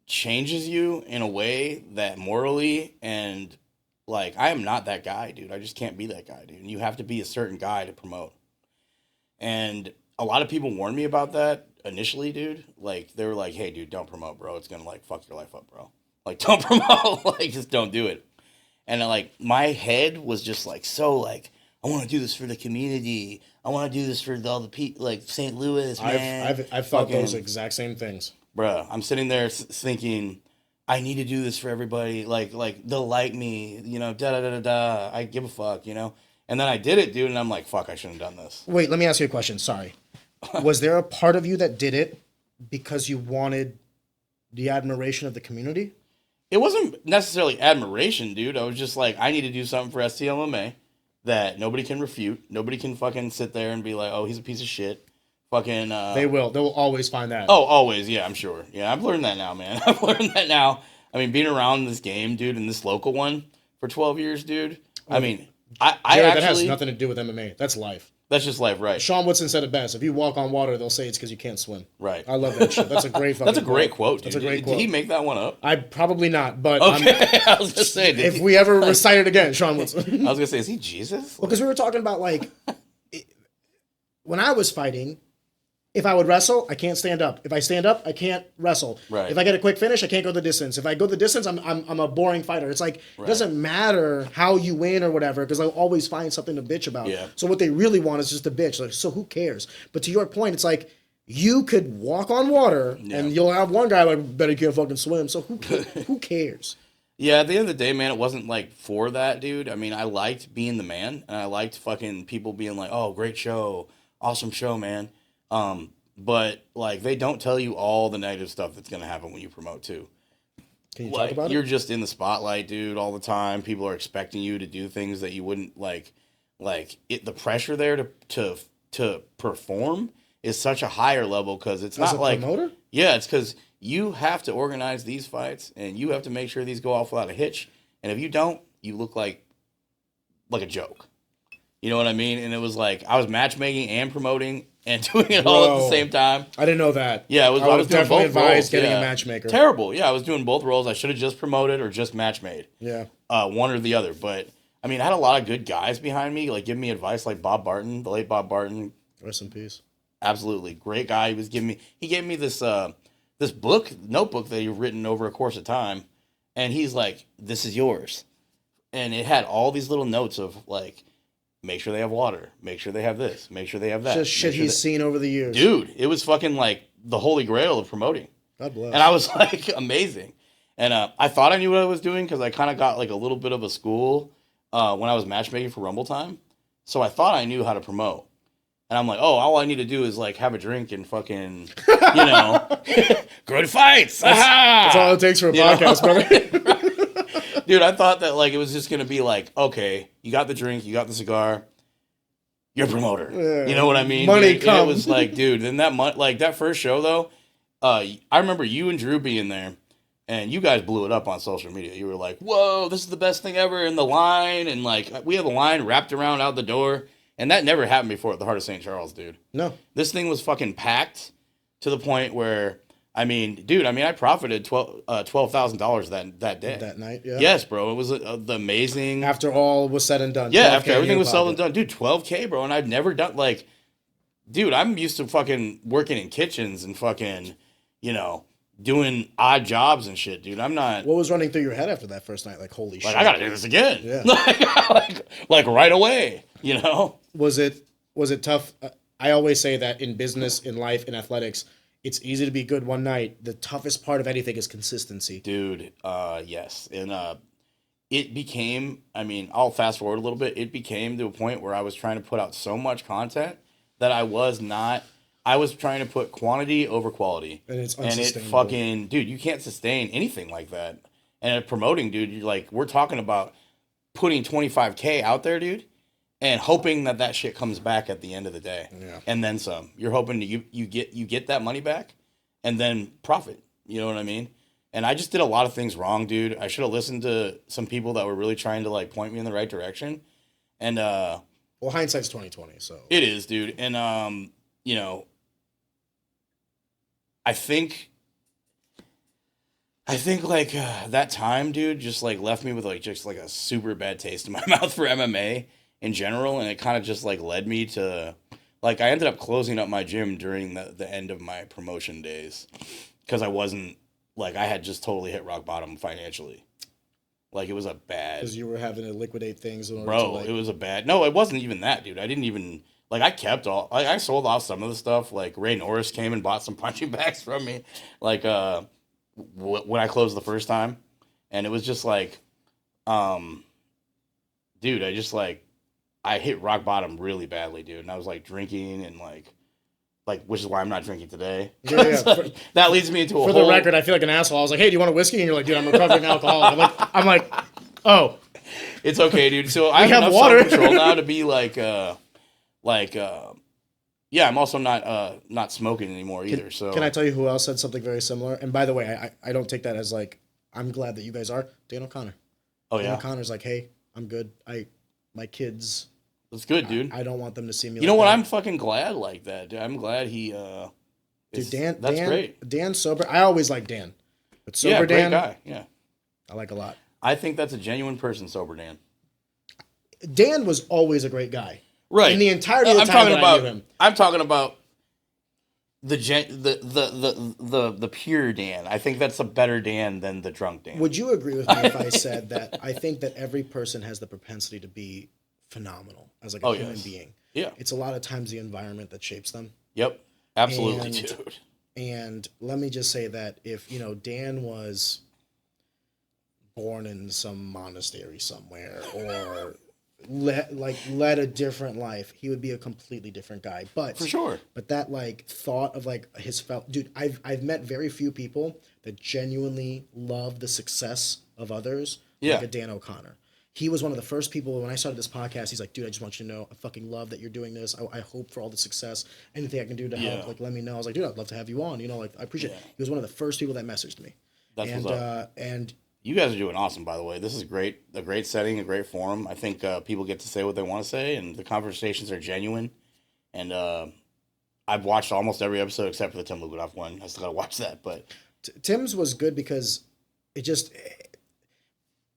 changes you in a way that morally and like, I am not that guy, dude. I just can't be that guy, dude. And you have to be a certain guy to promote. And a lot of people warned me about that initially, dude. Like, they were like, hey, dude, don't promote, bro. It's going to like fuck your life up, bro. Like, don't promote. Like, just don't do it. And like, my head was just like, so like, I want to do this for the community. I want to do this for all the people, like St. Louis, man. I've thought those exact same things. Bruh, I'm sitting there thinking, I need to do this for everybody. Like they'll like me, you know, da-da-da-da-da. I give a fuck, you know? And then I did it, dude, and I'm like, fuck, I shouldn't have done this. Wait, let me ask you a question. Sorry. Was there a part of you that did it because you wanted the admiration of the community? It wasn't necessarily admiration, dude. I was just like, I need to do something for STLMA that nobody can refute. Nobody can fucking sit there and be like, oh, he's a piece of shit. Fucking. They will. They'll always find that. Oh, always. Yeah, I'm sure. Yeah, I've learned that now, man. I've learned that now. I mean, being around this game, dude, and this local one for 12 years, dude. I mean, I Jared, actually. that has nothing to do with MMA. That's life. That's just life, right? Sean Woodson said it best. If you walk on water, they'll say it's because you can't swim. Right. I love that shit. That's a great fucking That's a great quote, dude. That's a great quote. Did he make that one up? I probably not, but Okay. I was just saying. if we ever recite it again, Sean Woodson. I was going to say, is he Jesus? Because we were talking about, like, when I was fighting, if I would wrestle, I can't stand up. If I stand up, I can't wrestle. Right. If I get a quick finish, I can't go the distance. If I go the distance, I'm a boring fighter. It's like, Right. it doesn't matter how you win or whatever, because I'll always find something to bitch about. Yeah. So what they really want is just a bitch. Like, so who cares? But to your point, it's like, you could walk on water, and you'll have one guy like, bet he can't fucking swim. So who cares? Yeah, at the end of the day, man, it wasn't like for that, dude. I mean, I liked being the man, and I liked fucking people being like, oh, great show, awesome show, man. But like, they don't tell you all the negative stuff that's gonna happen when you promote too. Can you Like, talk about you're it? just in the spotlight, dude, all the time. People are expecting you to do things that you wouldn't like. The pressure there to perform is such a higher level because it's As not a like promoter? yeah, it's because you have to organize these fights and you have to make sure these go off without a hitch. And if you don't, you look like a joke. You know what I mean? And it was like I was matchmaking and promoting and doing it all at the Bro. same time. I didn't know that. Yeah, I would was doing definitely both advise roles. getting Yeah. a matchmaker. Terrible. Yeah, I was doing both roles. I should have just promoted or just matchmade. Yeah. One or the other. But I mean, I had a lot of good guys behind me, like giving me advice, like Bob Barton, the late Bob Barton. Rest in peace. Absolutely great guy. He gave me this notebook that he'd written over a course of time, and he's like, "This is yours," and it had all these little notes of like, make sure they have water, make sure they have this, make sure they have that. Just shit he's seen over the years. Dude, it was fucking like the holy grail of promoting. God bless. And I was like, amazing. And I thought I knew what I was doing because I kind of got like a little bit of a school when I was matchmaking for Rumble Time. So I thought I knew how to promote. And I'm like, oh, all I need to do is like have a drink and fucking, go to fights. That's all it takes for a podcast, brother. Dude, I thought that like it was just going to be like, okay, you got the drink, you got the cigar, you're a promoter. Yeah. You know what I mean? Money Dude, come. it was like, dude, then that first show though, I remember you and Drew being there, and you guys blew it up on social media. You were like, whoa, this is the best thing ever in the line. And like, we have a line wrapped around out the door. And that never happened before at the Heart of St. Charles, dude. No. This thing was fucking packed to the point where, I profited $12,000 that day. That night, yeah. Yes, bro. It was the amazing. After all was said and done. Yeah, 12K after everything in was your said and pocket. done. Dude, $12K, bro. And I've never done, like, dude, I'm used to fucking working in kitchens and fucking, doing odd jobs and shit, dude. I'm not. What was running through your head after that first night? Like, holy shit. I gotta do this again. Yeah. like right away, Was it tough? I always say that in business, in life, in athletics, it's easy to be good one night. The toughest part of anything is consistency. Dude, yes. And it became, I'll fast forward a little bit. It became to a point where I was trying to put out so much content that I was trying to put quantity over quality. And it's And it unsustainable. fucking, dude, you can't sustain anything like that. And at promoting, dude, you're like, we're talking about putting 25K out there, dude, and hoping that shit comes back at the end of the day. Yeah. And then some. You're hoping you get that money back and then profit. You know what I mean? And I just did a lot of things wrong, dude. I should have listened to some people that were really trying to like point me in the right direction. And Well, hindsight's 20/20, so. it is, dude. And I think like that time, dude, just like left me with like just like a super bad taste in my mouth for MMA in general, and it kind of just like led me to like I ended up closing up my gym during the end of my promotion days because I wasn't like I had just totally hit rock bottom financially. Like it was a bad Because you were having to liquidate things in order bro. to like. It was a bad. No, it wasn't even that, dude. I didn't even like. I kept all. I sold off some of the stuff. Like Ray Norris came and bought some punching bags from me. Like when I closed the first time, and it was just like, dude, I hit rock bottom really badly, dude. And I was like drinking and like like, which is why I'm not drinking today. Yeah. That leads me into a For whole... the record, I feel like an asshole. I was like, hey, do you want a whiskey? And you're like, dude, I'm a recovering alcoholic. I'm like, oh. It's okay, dude. So I have enough water. self-control now to be yeah, I'm also not smoking anymore either. So Can I tell you who else said something very similar? And by the way, I don't take that as like, I'm glad that you guys are. Dan O'Connor. Oh, Dan yeah? O'Connor's like, hey, I'm good. My kids... That's good, dude. I don't want them to see me. You know what? I'm fucking glad like that, dude. I'm glad he. Dude, that's great. Dan sober. I always like Dan, but sober yeah, great Dan, guy. Yeah, I like a lot. I think that's a genuine person, sober Dan. Dan was always a great guy. Right. In the entirety of the time that I knew him. I'm talking about the pure Dan. I think that's a better Dan than the drunk Dan. Would you agree with me if I said that I think that every person has the propensity to be phenomenal as like a human being? Yeah. It's a lot of times the environment that shapes them. Yep. Absolutely, dude. And let me just say that if, Dan was born in some monastery somewhere or led a different life, he would be a completely different guy. But for sure. But that like thought of like his dude, I've met very few people that genuinely love the success of others like a Dan O'Connor. He was one of the first people when I started this podcast. He's like, dude, I just want you to know, I fucking love that you're doing this. I hope for all the success. Anything I can do to help, like, let me know. I was like, dude, I'd love to have you on. Like, I appreciate it. He was one of the first people that messaged me. That's what's up. And you guys are doing awesome, by the way. This is great. A great setting, a great forum. I think people get to say what they want to say, and the conversations are genuine. And I've watched almost every episode except for the Tim Lugonoff one. I still got to watch that. But Tim's was good because it just...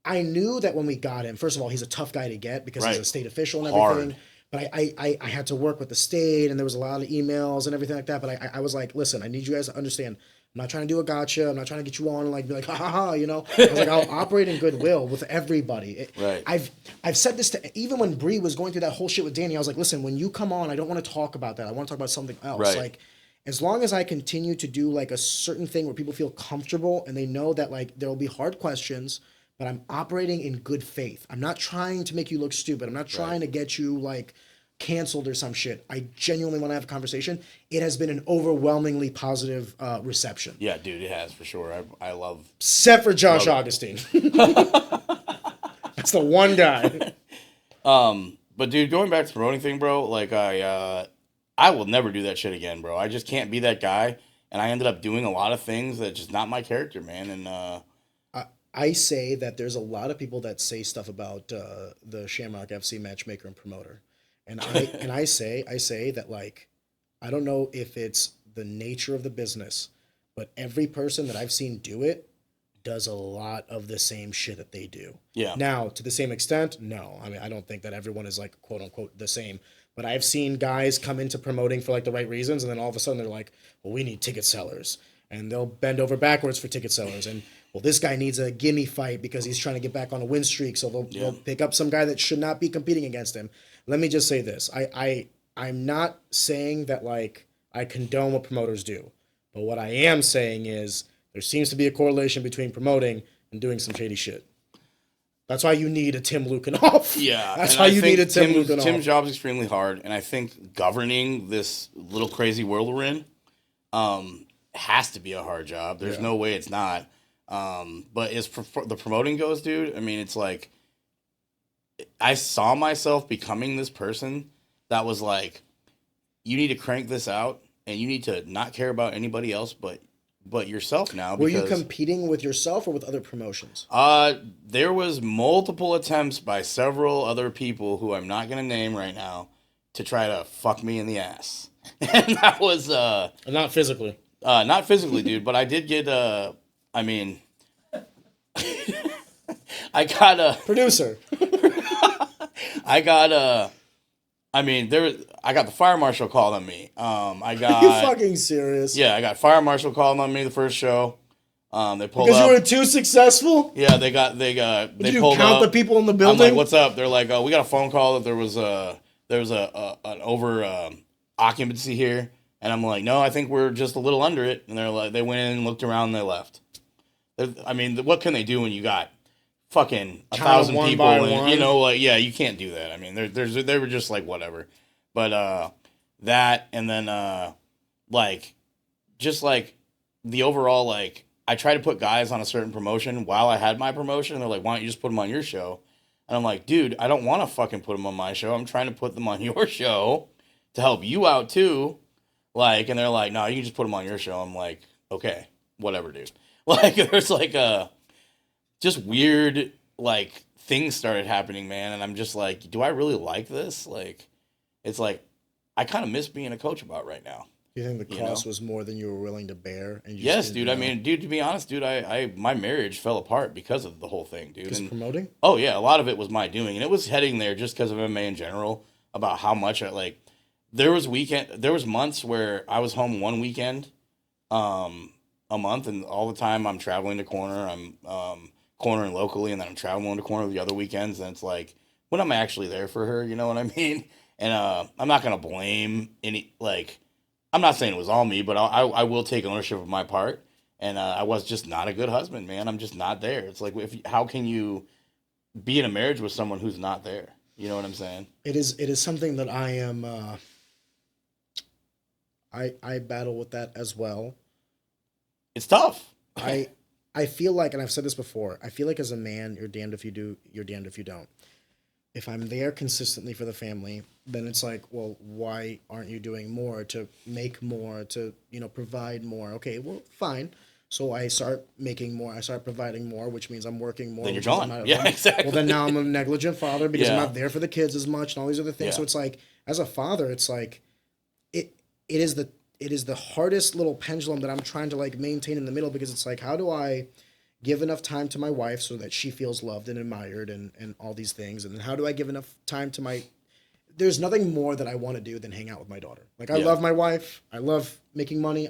I knew that when we got him, first of all, he's a tough guy to get because he's a state official and everything. But I had to work with the state, and there was a lot of emails and everything like that. But I was like, listen, I need you guys to understand. I'm not trying to do a gotcha. I'm not trying to get you on and like be like, ha ha ha, I was like, I'll operate in goodwill with everybody. I've said this to, even when Bree was going through that whole shit with Danny, I was like, listen, when you come on, I don't want to talk about that. I want to talk about something else. Like, as long as I continue to do like a certain thing where people feel comfortable and they know that like there will be hard questions, but I'm operating in good faith. I'm not trying to make you look stupid. I'm not trying to get you like canceled or some shit. I genuinely want to have a conversation. It has been an overwhelmingly positive reception. Yeah, dude, it has for sure. I love... Except for Josh Augustine. That's the one guy. But dude, going back to the promoting thing, bro, like I will never do that shit again, bro. I just can't be that guy. And I ended up doing a lot of things that just not my character, man. And I say that there's a lot of people that say stuff about the Shamrock FC matchmaker and promoter, and I say that like I don't know if it's the nature of the business, but every person that I've seen do it does a lot of the same shit that they do. Yeah. Now, to the same extent, no. I mean, I don't think that everyone is like quote unquote the same. But I've seen guys come into promoting for like the right reasons, and then all of a sudden they're like, well, we need ticket sellers. And they'll bend over backwards for ticket sellers. And, well, this guy needs a gimme fight because he's trying to get back on a win streak. So they'll pick up some guy that should not be competing against him. Let me just say this. I'm not saying that, like, I condone what promoters do. But what I am saying is there seems to be a correlation between promoting and doing some shady shit. That's why you need a Tim Lugonoff. Yeah. That's why you need a Tim Lugonoff. Tim's job is extremely hard. And I think governing this little crazy world we're in, has to be a hard job. There's no way it's not. But as the promoting goes, dude, I mean, it's like I saw myself becoming this person that was like, you need to crank this out and you need to not care about anybody else but yourself now. Were you competing with yourself or with other promotions? There was multiple attempts by several other people who I'm not going to name right now to try to fuck me in the ass. And that was... Not physically. Not physically, dude, but I did get, I mean, I got a... Producer. I got the fire marshal called on me. I got... Are you fucking serious? Yeah, I got fire marshal calling on me the first show. They pulled because up. you were too successful? Yeah, they Did you pulled count up. the people in the building? I'm like, what's up? They're like, oh, we got a phone call that there was an over occupancy here. And I'm like, no, I think we're just a little under it. And they're like, they went in, looked around, and they left. I mean, what can they do when you got fucking 1,000 people? And, you know, like, yeah, you can't do that. I mean, they were just like, whatever. But that, and then like, just like the overall, like, I try to put guys on a certain promotion while I had my promotion. And they're like, why don't you just put them on your show? And I'm like, dude, I don't want to fucking put them on my show. I'm trying to put them on your show to help you out too. Like, and they're like, no, you can just put them on your show. I'm like, okay, whatever, dude. Like, there's like just weird, like, things started happening, man. And I'm just like, do I really like this? Like, it's like, I kind of miss being a coach about right now. You think the cost was more than you were willing to bear? And you Yes, just dude. I mean, dude, to be honest, dude, I my marriage fell apart because of the whole thing, dude. Just promoting? Oh, yeah. A lot of it was my doing. And it was heading there just because of MMA in general, about how much I, like, there was months where I was home one weekend a month, and all the time I'm traveling to corner. I'm cornering locally, and then I'm traveling to corner the other weekends. And it's like, when I'm actually there for her, you know what I mean? And I'm not going to blame any, like, I'm not saying it was all me, but I will take ownership of my part. And I was just not a good husband, man. I'm just not there. It's like, how can you be in a marriage with someone who's not there? You know what I'm saying? It is something that I am. I battle with that as well. It's tough. I feel like, and I've said this before, I feel like as a man, you're damned if you do, you're damned if you don't. If I'm there consistently for the family, then it's like, well, why aren't you doing more to make more, to, provide more? Okay, well, fine. So I start making more, I start providing more, which means I'm working more. Then you're gone. Yeah, exactly. Well, then now I'm a negligent father because I'm Yeah. not there for the kids as much and all these other things. Yeah. So it's like, as a father, it's like, it is the hardest little pendulum that I'm trying to like maintain in the middle, because it's like, how do I give enough time to my wife so that she feels loved and admired and all these things? And then how do I give enough time to there's nothing more that I want to do than hang out with my daughter. Like, I love my wife. I love making money.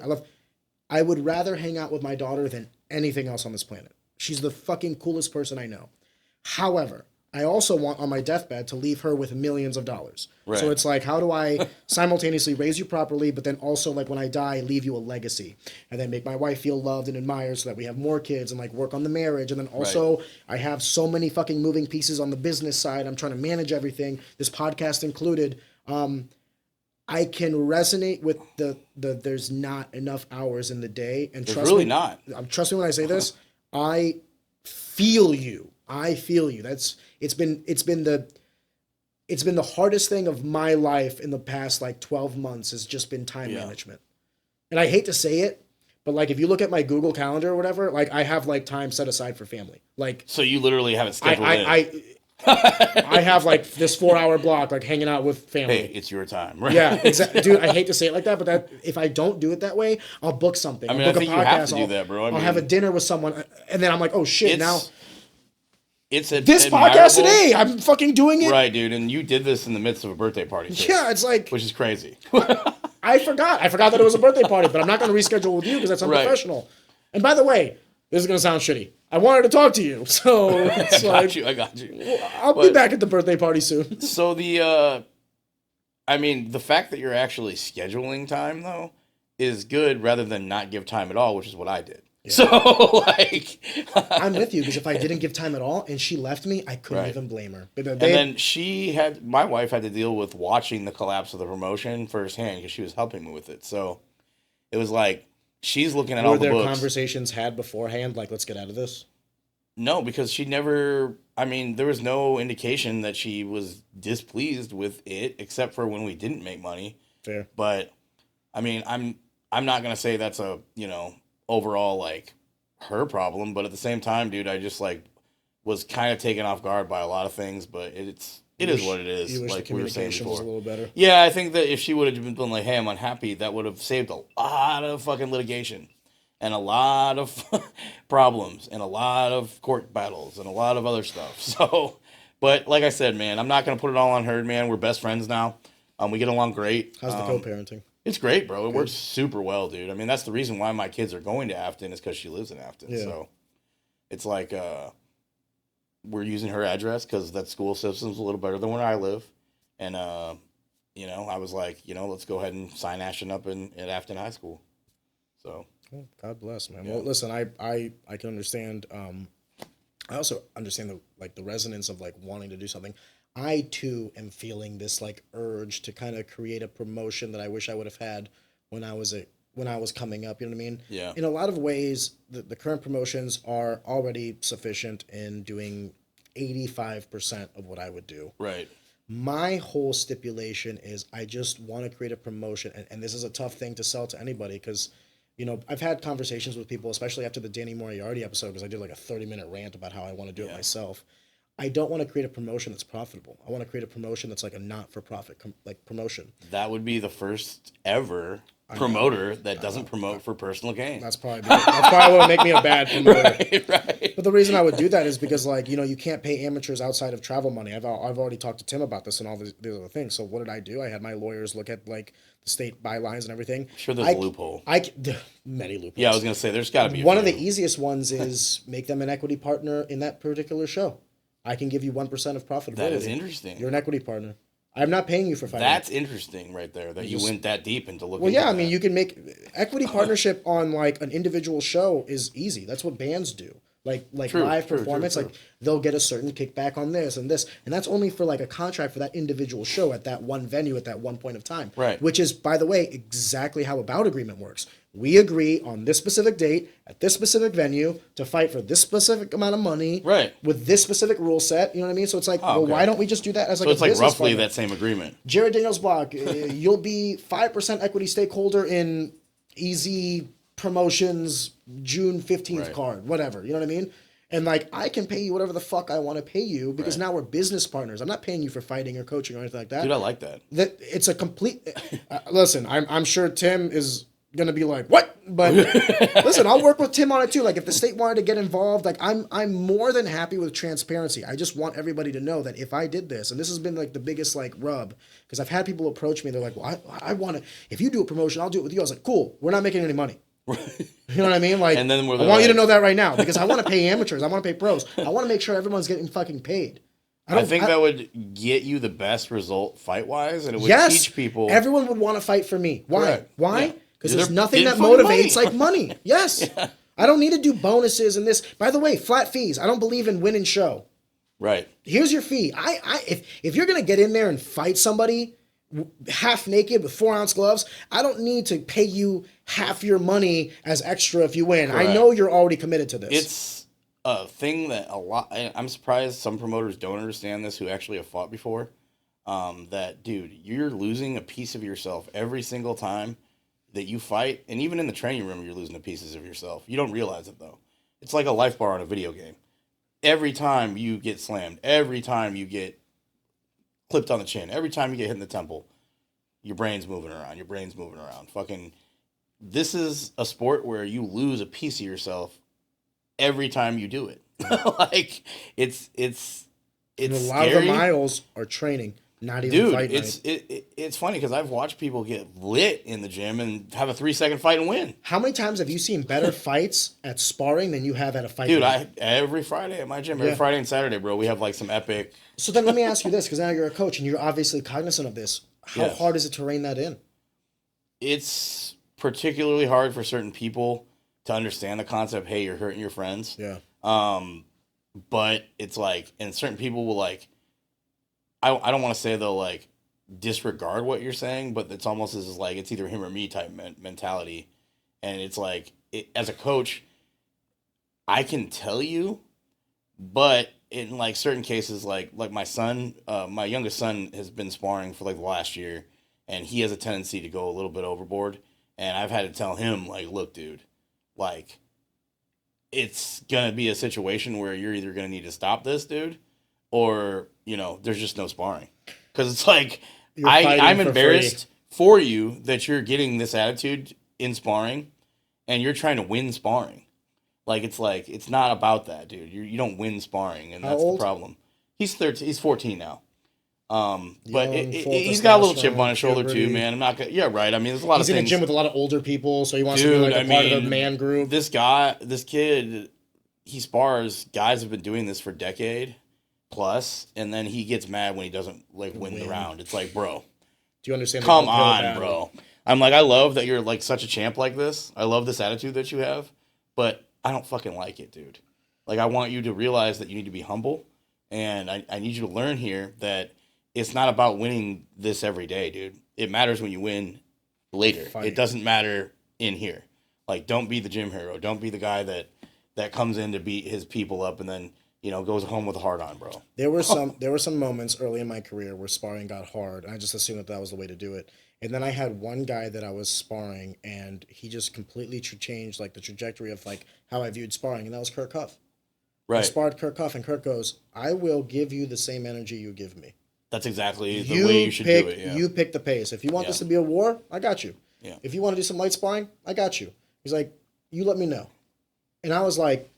I would rather hang out with my daughter than anything else on this planet. She's the fucking coolest person I know. However, I also want on my deathbed to leave her with millions of dollars. Right. So it's like, how do I simultaneously raise you properly, but then also, like, when I die, leave you a legacy, and then make my wife feel loved and admired so that we have more kids, and like work on the marriage. And then also I have so many fucking moving pieces on the business side. I'm trying to manage everything, this podcast included. I can resonate with the there's not enough hours in the day, and There's trust really me, not. Trust me when I say this. I feel you. It's been the hardest thing of my life in the past like 12 months has just been time management. And I hate to say it, but like, if you look at my Google Calendar or whatever, like, I have like time set aside for family. Like, So you literally have it scheduled in. I have like this 4-hour block, like, hanging out with family. Hey, it's your time, right? Yeah, exactly, dude. I hate to say it like that, but that if I don't do it that way, I'll book something. I mean, I'll book I think a you have podcast. to do that, bro. I'll have a dinner with someone, and then I'm like, oh shit, now it's this podcast today, I'm fucking doing it. Right, dude. And you did this in the midst of a birthday party, too, Yeah, it's like, which is crazy. I forgot that it was a birthday party, but I'm not going to reschedule with you because that's unprofessional. And by the way, this is going to sound shitty. I wanted to talk to you, so it's I got you. I'll be back at the birthday party soon. So I mean, the fact that you're actually scheduling time, though, is good rather than not give time at all, which is what I did. Yeah. So, like... I'm with you, because if I didn't give time at all and she left me, I couldn't even blame her. And then my wife had to deal with watching the collapse of the promotion firsthand because she was helping me with it. So, it was like, she's looking at all the books. Were there conversations had beforehand, like, let's get out of this? No, because she never... I mean, there was no indication that she was displeased with it, except for when we didn't make money. Fair. But, I mean, I'm not going to say that's a, overall, like, her problem. But at the same time, dude, I just, like, was kind of taken off guard by a lot of things. But it is what it is. You wish like the communication was a little better. Yeah, I think that if she would have been like, hey, I'm unhappy, that would have saved a lot of fucking litigation. And a lot of problems, and a lot of court battles, and a lot of other stuff. So, but like I said, man, I'm not going to put it all on her, man. We're best friends now. We get along great. How's the co-parenting? It's great, bro. It works super well, dude. I mean, that's the reason why my kids are going to Afton is because she lives in Afton. Yeah. So, it's like we're using her address because that school system's a little better than where I live. And, I was like, let's go ahead and sign Ashton up at Afton High School. So... Well, God bless, man. Yeah. Well, listen, I can understand. I also understand the resonance of like wanting to do something. I too am feeling this like urge to kind of create a promotion that I wish I would have had when I was coming up. You know what I mean? Yeah. In a lot of ways, the current promotions are already sufficient in doing 85% of what I would do. Right. My whole stipulation is I just want to create a promotion, and this is a tough thing to sell to anybody because, you know, I've had conversations with people, especially after the Danny Moriarty episode, because I did like a 30-minute rant about how I want to do it myself. I don't want to create a promotion that's profitable. I want to create a promotion that's like a not-for-profit like promotion. That would be the first ever promoter that doesn't promote for personal gain. That's probably what would make me a bad promoter. Right. But the reason I would do that is because, like, you know, you can't pay amateurs outside of travel money. I've already talked to Tim about this and all these other things. So what did I do? I had my lawyers look at like the state bylines and everything. Sure, there's a loophole. Many loopholes. Yeah, I was gonna say there's got to be one of the easiest ones is make them an equity partner in that particular show. I can give you 1% of profitability. That is interesting. You're an equity partner. I'm not paying you for fighting. That's interesting right there, that you went that deep into looking. Well, yeah, I mean, you can make equity partnership on like an individual show is easy. That's what bands do. Like live performance, like they'll get a certain kickback on this, and that's only for like a contract for that individual show at that one venue at that one point of time. Right. Which is, by the way, exactly how a bout agreement works. We agree on this specific date at this specific venue to fight for this specific amount of money. Right. With this specific rule set. You know what I mean? So it's like, why don't we just do that as like so it's a business like roughly partner? that same agreement. Jared Daniels Block, you'll be 5% equity stakeholder in Easy Promotions June 15th card, whatever. You know what I mean? And like, I can pay you whatever the fuck I want to pay you because now we're business partners. I'm not paying you for fighting or coaching or anything like that. Dude, I like that. That it's a complete. Listen, I'm sure Tim is gonna be like, what? But listen, I'll work with Tim on it too. Like, if the state wanted to get involved, like I'm more than happy with transparency. I just want everybody to know that if I did this, and this has been like the biggest like rub, because I've had people approach me. They're like, well, I want to. If you do a promotion, I'll do it with you. I was like, cool. We're not making any money. You know what I mean? Like, and then I want you to know that right now because I want to pay amateurs. I want to pay pros. I want to make sure everyone's getting fucking paid. I think that would get you the best result fight-wise, and it would teach people. Everyone would want to fight for me. Why? Correct. Why? Because Yeah. there's nothing that fucking motivates money. like money. Yes. Yeah. I don't need to do bonuses and this. By the way, flat fees. I don't believe in win and show. Right. Here's your fee. If you're gonna get in there and fight somebody half naked with 4-ounce gloves, I don't need to pay you half your money as extra if you win. Correct. I know you're already committed to this. It's a thing that I'm surprised some promoters don't understand this who actually have fought before. That, dude, you're losing a piece of yourself every single time that you fight. And even in the training room, you're losing the pieces of yourself. You don't realize it, though. It's like a life bar on a video game. Every time you get slammed, every time you get clipped on the chin, every time you get hit in the temple, your brain's moving around. Fucking, this is a sport where you lose a piece of yourself every time you do it. Like, it's and a lot scary. of the miles are training, not even Dude, fight it's funny because I've watched people get lit in the gym and have a 3-second fight and win. How many times have you seen better fights at sparring than you have at a fight? Dude, every Friday at my gym, every Friday and Saturday, bro, we have like some epic. So then let me ask you this, because now you're a coach and you're obviously cognizant of this. How hard is it to rein that in? It's particularly hard for certain people to understand the concept, hey, you're hurting your friends. Yeah. But it's like, and certain people will like, I don't want to say they'll like disregard what you're saying, but it's almost as like it's either him or me type mentality. And it's like, as a coach, I can tell you, but in like certain cases, like my son, my youngest son has been sparring for like the last year, and he has a tendency to go a little bit overboard. And I've had to tell him, like, look, dude, like, it's going to be a situation where you're either going to need to stop this, dude, or, you know, there's just no sparring. Because it's like, I'm embarrassed for you that you're getting this attitude in sparring and you're trying to win sparring. Like, it's not about that, dude. You don't win sparring, and that's the problem. He's 13. He's 14 now. But he's got a little chip on his shoulder too, man. I'm not gonna. Yeah, right. I mean, there's a lot of things. He's in a gym with a lot of older people, so he wants to be like a part of the man group. This kid, he spars. Guys have been doing this for a decade plus, and then he gets mad when he doesn't like win the round. It's like, bro, do you understand? Come on, bro. I'm like, I love that you're like such a champ like this. I love this attitude that you have, but I don't fucking like it, dude. Like, I want you to realize that you need to be humble, and I need you to learn here that it's not about winning this every day, dude. It matters when you win later. Funny. It doesn't matter in here. Like, don't be the gym hero. Don't be the guy that comes in to beat his people up and then, goes home with a heart on, bro. There were some moments early in my career where sparring got hard, and I just assumed that was the way to do it. And then I had one guy that I was sparring, and he just completely changed like the trajectory of like how I viewed sparring, and that was Kurt Cuff. I Right. sparred Kurt Cuff, and Kurt goes, "I will give you the same energy you give me. That's exactly the way you should do it. Yeah. You pick the pace. If you want this to be a war, I got you. Yeah. If you want to do some light sparring, I got you." He's like, "You let me know." And I was like,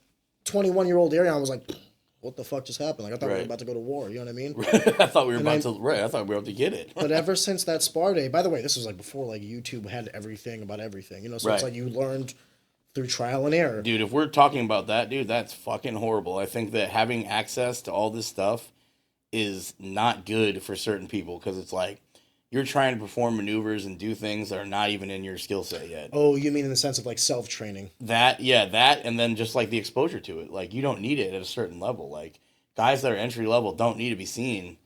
21-year-old Arian, I was like, what the fuck just happened? Like, I thought we were about to go to war. You know what I mean? I thought we were about to get it. But ever since that spar day, by the way, this was like before like YouTube had everything about everything. So it's like you learned through trial and error. Dude, if we're talking about that, dude, that's fucking horrible. I think that having access to all this stuff is not good for certain people because it's like you're trying to perform maneuvers and do things that are not even in your skill set yet. Oh, you mean in the sense of like self-training? That, and then just like the exposure to it. Like, you don't need it at a certain level. Like, guys that are entry level don't need to be seeing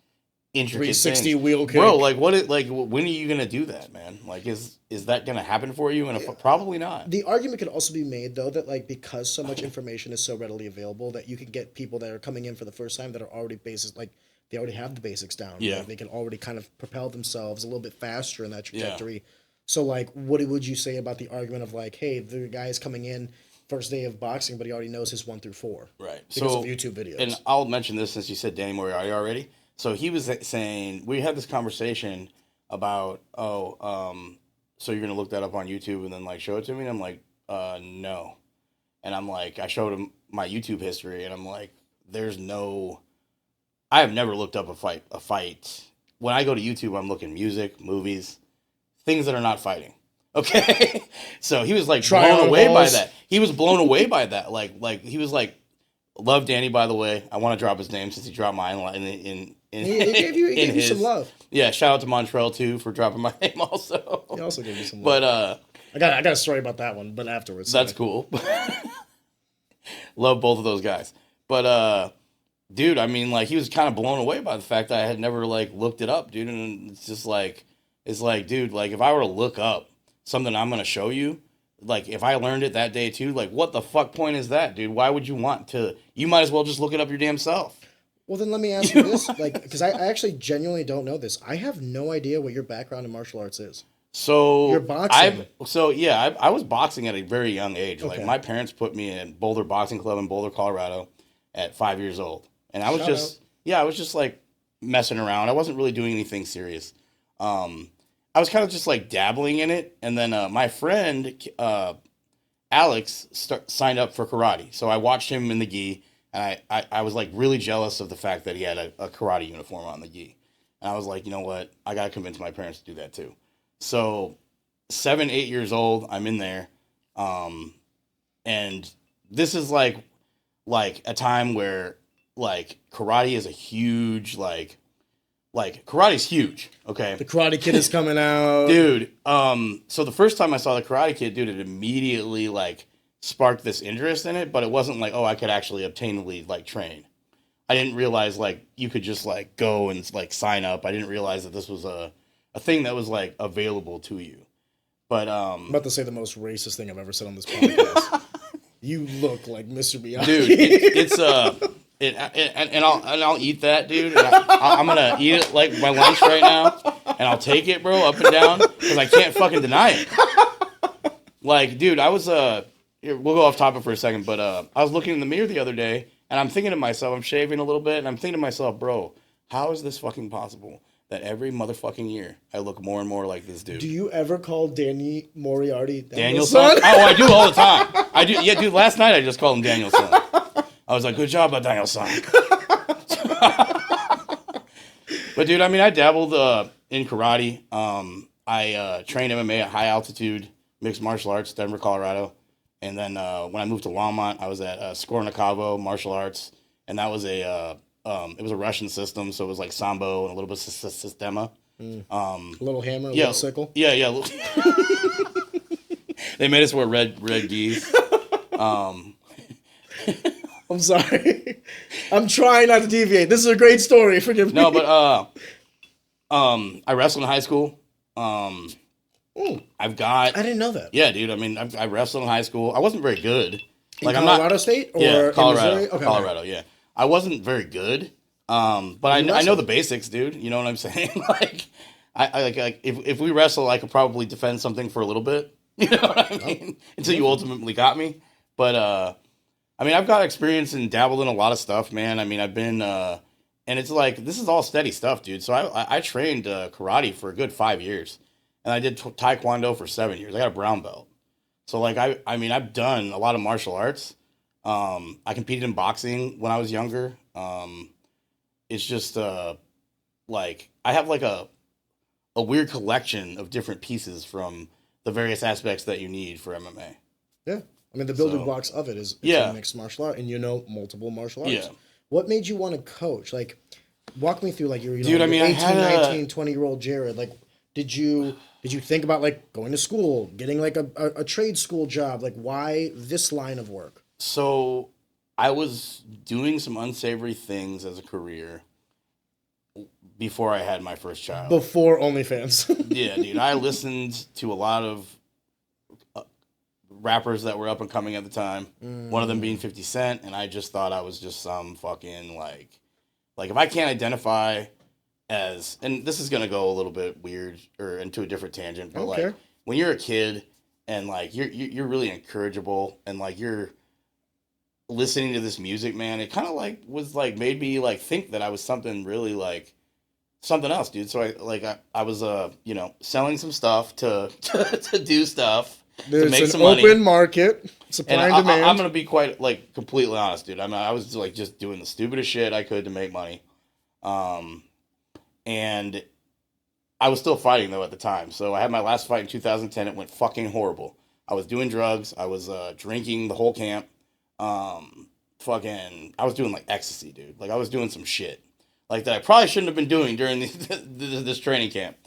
intricate 360 things. wheel kick. Bro, like, when are you going to do that, man? Like, is that going to happen for you? Probably not. The argument could also be made, though, that like because so much information is so readily available that you can get people that are coming in for the first time that are already basics, like they already have the basics down. Yeah. Like, they can already kind of propel themselves a little bit faster in that trajectory. Yeah. So, like, what would you say about the argument of like, hey, the guy is coming in first day of boxing, but he already knows his 1 through 4. Right. Because of YouTube videos. And I'll mention this since you said Danny Moriarty already. So he was saying, we had this conversation about, so you're going to look that up on YouTube and then like show it to me? And I'm like, no. And I'm like, I showed him my YouTube history and I'm like, I have never looked up a fight. When I go to YouTube, I'm looking music, movies, things that are not fighting. Okay. So he was like blown away by that. He was blown away by that. Like he was like, love Danny, by the way. I want to drop his name since he dropped mine he gave you some love. Yeah, shout out to Montreal too for dropping my name also. He also gave you some love. But I got a story about that one, but afterwards. That's cool. Love both of those guys. But dude, I mean, like, he was kind of blown away by the fact that I had never like looked it up, dude. And it's like, dude, like if I were to look up something I'm gonna show you, like if I learned it that day too, like what the fuck point is that, dude? Why would you want to? You might as well just look it up your damn self. Well, then let me ask you this, like, because I actually genuinely don't know this. I have no idea what your background in martial arts is. So you're boxing. I was boxing at a very young age. Okay. Like my parents put me in Boulder Boxing Club in Boulder, Colorado, at 5 years old, and I was I was just like messing around. I wasn't really doing anything serious. I was kind of just like dabbling in it, and then my friend Alex signed up for karate, so I watched him in the gi. And I was like really jealous of the fact that he had a karate uniform on the gi. And I was like, you know what? I got to convince my parents to do that too. So 7, 8 years old, I'm in there. And this is like a time where like karate is a huge, like karate's huge. Okay. The Karate Kid is coming out. Dude. So the first time I saw the Karate Kid, dude, it immediately like sparked this interest in it, but it wasn't like, oh, I could actually obtainably like train. I didn't realize like you could just like go and like sign up. I didn't realize that this was a thing that was like available to you. But I'm about to say the most racist thing I've ever said on this podcast. You look like Mr. Miyagi. Dude, I'll eat that, dude. And I'm gonna eat it like my lunch right now, and I'll take it, bro, up and down because I can't fucking deny it. Like, dude, I was Here, we'll go off topic for a second, but I was looking in the mirror the other day, and I'm thinking to myself, I'm shaving a little bit, and I'm thinking to myself, bro, how is this fucking possible that every motherfucking year I look more and more like this dude? Do you ever call Danny Moriarty Danielson? Oh, I do all the time. I do. Yeah, dude, last night I just called him Danielson. I was like, good job, Danielson. But, dude, I mean, I dabbled in karate. I trained MMA at high altitude, mixed martial arts, Denver, Colorado. And then when I moved to Longmont, I was at Skornikovo Martial Arts, and that was it was a Russian system, so it was like sambo and a little bit of sistema. A little hammer, a little sickle. Yeah. They made us wear red gis. I'm sorry. I'm trying not to deviate. This is a great story. Forgive me. No, but I wrestled in high school. Ooh, I've got. I didn't know that. Yeah, dude. I mean, I wrestled in high school. I wasn't very good. In Colorado State or yeah, Colorado, in Missouri? Okay, Colorado. Yeah, I wasn't very good. But I know the basics, dude. You know what I'm saying? Like, like if we wrestle, I could probably defend something for a little bit. You know what I mean? Until you ultimately got me. But I mean, I've got experience and dabbled in a lot of stuff, man. I mean, I've been, and it's like this is all steady stuff, dude. So I trained karate for a good 5 years, and I did taekwondo for 7 years. I got a brown belt. So like I mean, I've done a lot of martial arts. I competed in boxing when I was younger. It's just like I have like a weird collection of different pieces from the various aspects that you need for MMA. Yeah. I mean, the building blocks of it is a mixed martial art, and multiple martial arts. Yeah. What made you want to coach? Like, walk me through, like, your 18, 19, 20-year-old Jared. Like, did you think about, like, going to school, getting, like, a trade school job? Like, why this line of work? So, I was doing some unsavory things as a career before I had my first child. Before OnlyFans. Yeah, dude. I listened to a lot of rappers that were up and coming at the time. One of them being 50 Cent, and I just thought I was just some fucking like if I can't identify as, and this is gonna go a little bit weird or into a different tangent, but like when you're a kid and like you're really incorrigible and like you're listening to this music, man, it kind of like was like made me like think that I was something really like something else, dude. So I was selling some stuff to do stuff. There's an open market, supply and demand. I'm gonna be quite like completely honest, dude. I was like just doing the stupidest shit I could to make money, and I was still fighting though at the time. So I had my last fight in 2010. It went fucking horrible. I was doing drugs. I was drinking the whole camp. I was doing like ecstasy, dude. Like I was doing some shit like that I probably shouldn't have been doing during this training camp,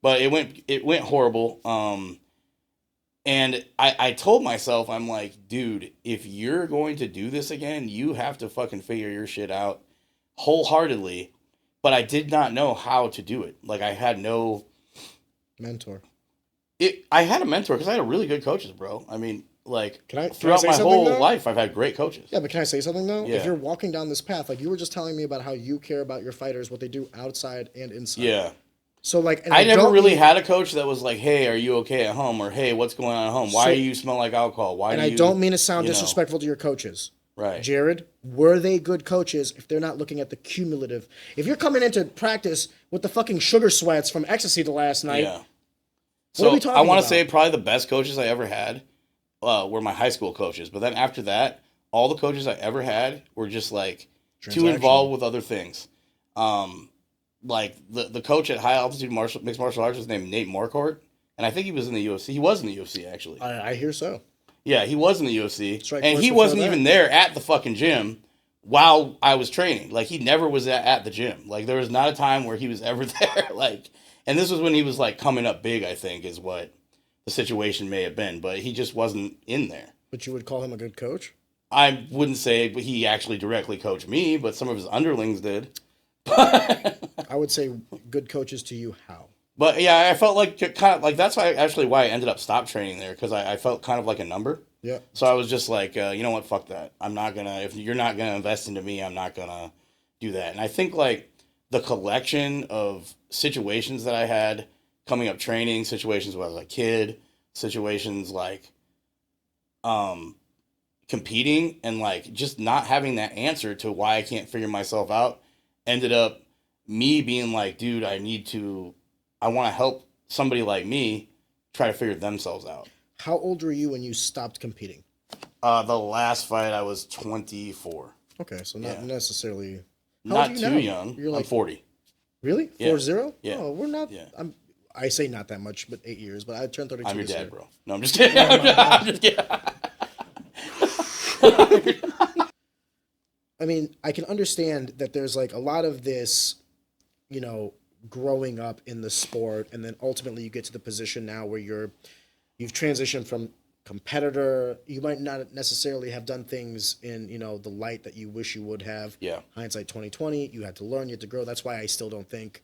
but it went horrible. And I told myself, I'm like, dude, if you're going to do this again, you have to fucking figure your shit out wholeheartedly. But I did not know how to do it. Like, I had no mentor. I had a mentor because I had really good coaches, bro. I mean, like, throughout my whole life, I've had great coaches. Yeah, but can I say something, though? Yeah. If you're walking down this path, like, you were just telling me about how you care about your fighters, what they do outside and inside. Yeah. So like, I never really had a coach that was like, "Hey, are you okay at home?" or "Hey, what's going on at home? Why do you smell like alcohol? Why?" And I don't mean to sound disrespectful to your coaches, right? Jared, were they good coaches if they're not looking at the cumulative? If you're coming into practice with the fucking sugar sweats from ecstasy the last night, yeah. What are we talking I want about? to say probably the best coaches I ever had were my high school coaches, but then after that, all the coaches I ever had were just like too involved with other things. Like the coach at high altitude mixed martial arts was named Nate Marquardt, and I think he was in the UFC. He was in the UFC actually. I hear so. Yeah, he was in the UFC, and he wasn't even there at the fucking gym while I was training. Like he never was at the gym. Like there was not a time where he was ever there. Like, and this was when he was like coming up big. I think is what the situation may have been, but he just wasn't in there. But you would call him a good coach? I wouldn't say he actually directly coached me, but some of his underlings did. I would say good coaches to you, how? But yeah, I felt like kind of like that's why I ended up stop training there because I felt kind of like a number. Yeah. So I was just like, you know what, fuck that. I'm not gonna. If you're not gonna invest into me, I'm not gonna do that. And I think like the collection of situations that I had coming up training, situations when I was a kid, situations like, competing and like just not having that answer to why I can't figure myself out. Ended up me being like, dude, I want to help somebody like me try to figure themselves out. How old were you when you stopped competing? The last fight I was 24. Okay, so not necessarily. Not too young. You're like, I'm 40. Really? Yeah. 40? Yeah. Oh, we're not. Yeah. I say not that much, but 8 years. But I turned 32. I'm your this dad, year. bro. No, I'm just kidding. I'm just kidding. I mean, I can understand that there's like a lot of this, growing up in the sport, and then ultimately you get to the position now where you've transitioned from competitor. You might not necessarily have done things in, the light that you wish you would have. Yeah. Hindsight 2020, you had to learn, you had to grow. That's why I still don't think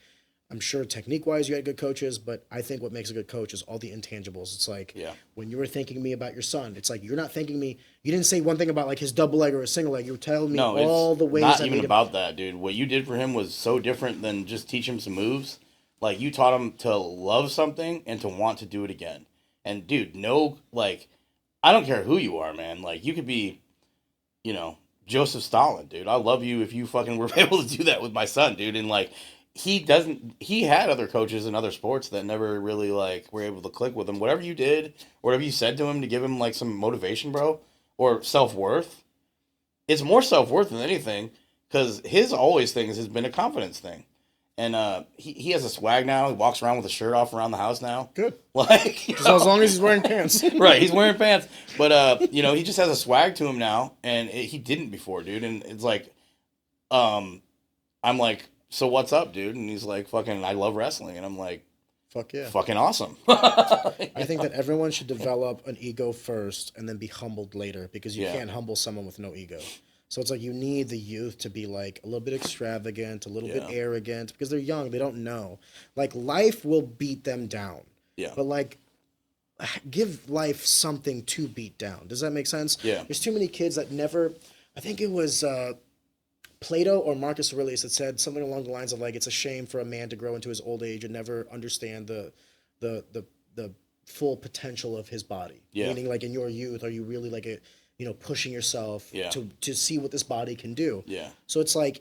I'm sure technique-wise you had good coaches, but I think what makes a good coach is all the intangibles. It's like when you were thanking me about your son, it's like you're not thanking me. You didn't say one thing about like his double leg or his single leg. You were telling me all the ways. Not even about that, dude. What you did for him was so different than just teach him some moves. Like you taught him to love something and to want to do it again. And dude, I don't care who you are, man. Like you could be, Joseph Stalin, dude. I love you if you fucking were able to do that with my son, dude. And like he had other coaches in other sports that never really like were able to click with him. Whatever you did, whatever you said to him to give him like some motivation, bro, or self-worth. It's more self-worth than anything because his always thing has been a confidence thing. And he has a swag now. He walks around with a shirt off around the house now. Good. Like as long as he's wearing pants. Right, he's wearing pants. But he just has a swag to him now, and he didn't before, dude. And it's like, I'm like, so what's up, dude? And he's like, fucking, I love wrestling. And I'm like, fuck yeah, fucking awesome. I think that everyone should develop an ego first and then be humbled later because you can't humble someone with no ego. So it's like you need the youth to be like a little bit extravagant, a little bit arrogant because they're young. They don't know. Like life will beat them down. Yeah. But like give life something to beat down. Does that make sense? Yeah. There's too many kids that never, I think it was Plato or Marcus Aurelius that said something along the lines of like, it's a shame for a man to grow into his old age and never understand the full potential of his body. Yeah. Meaning like in your youth, are you really like pushing yourself to see what this body can do. Yeah. So it's like,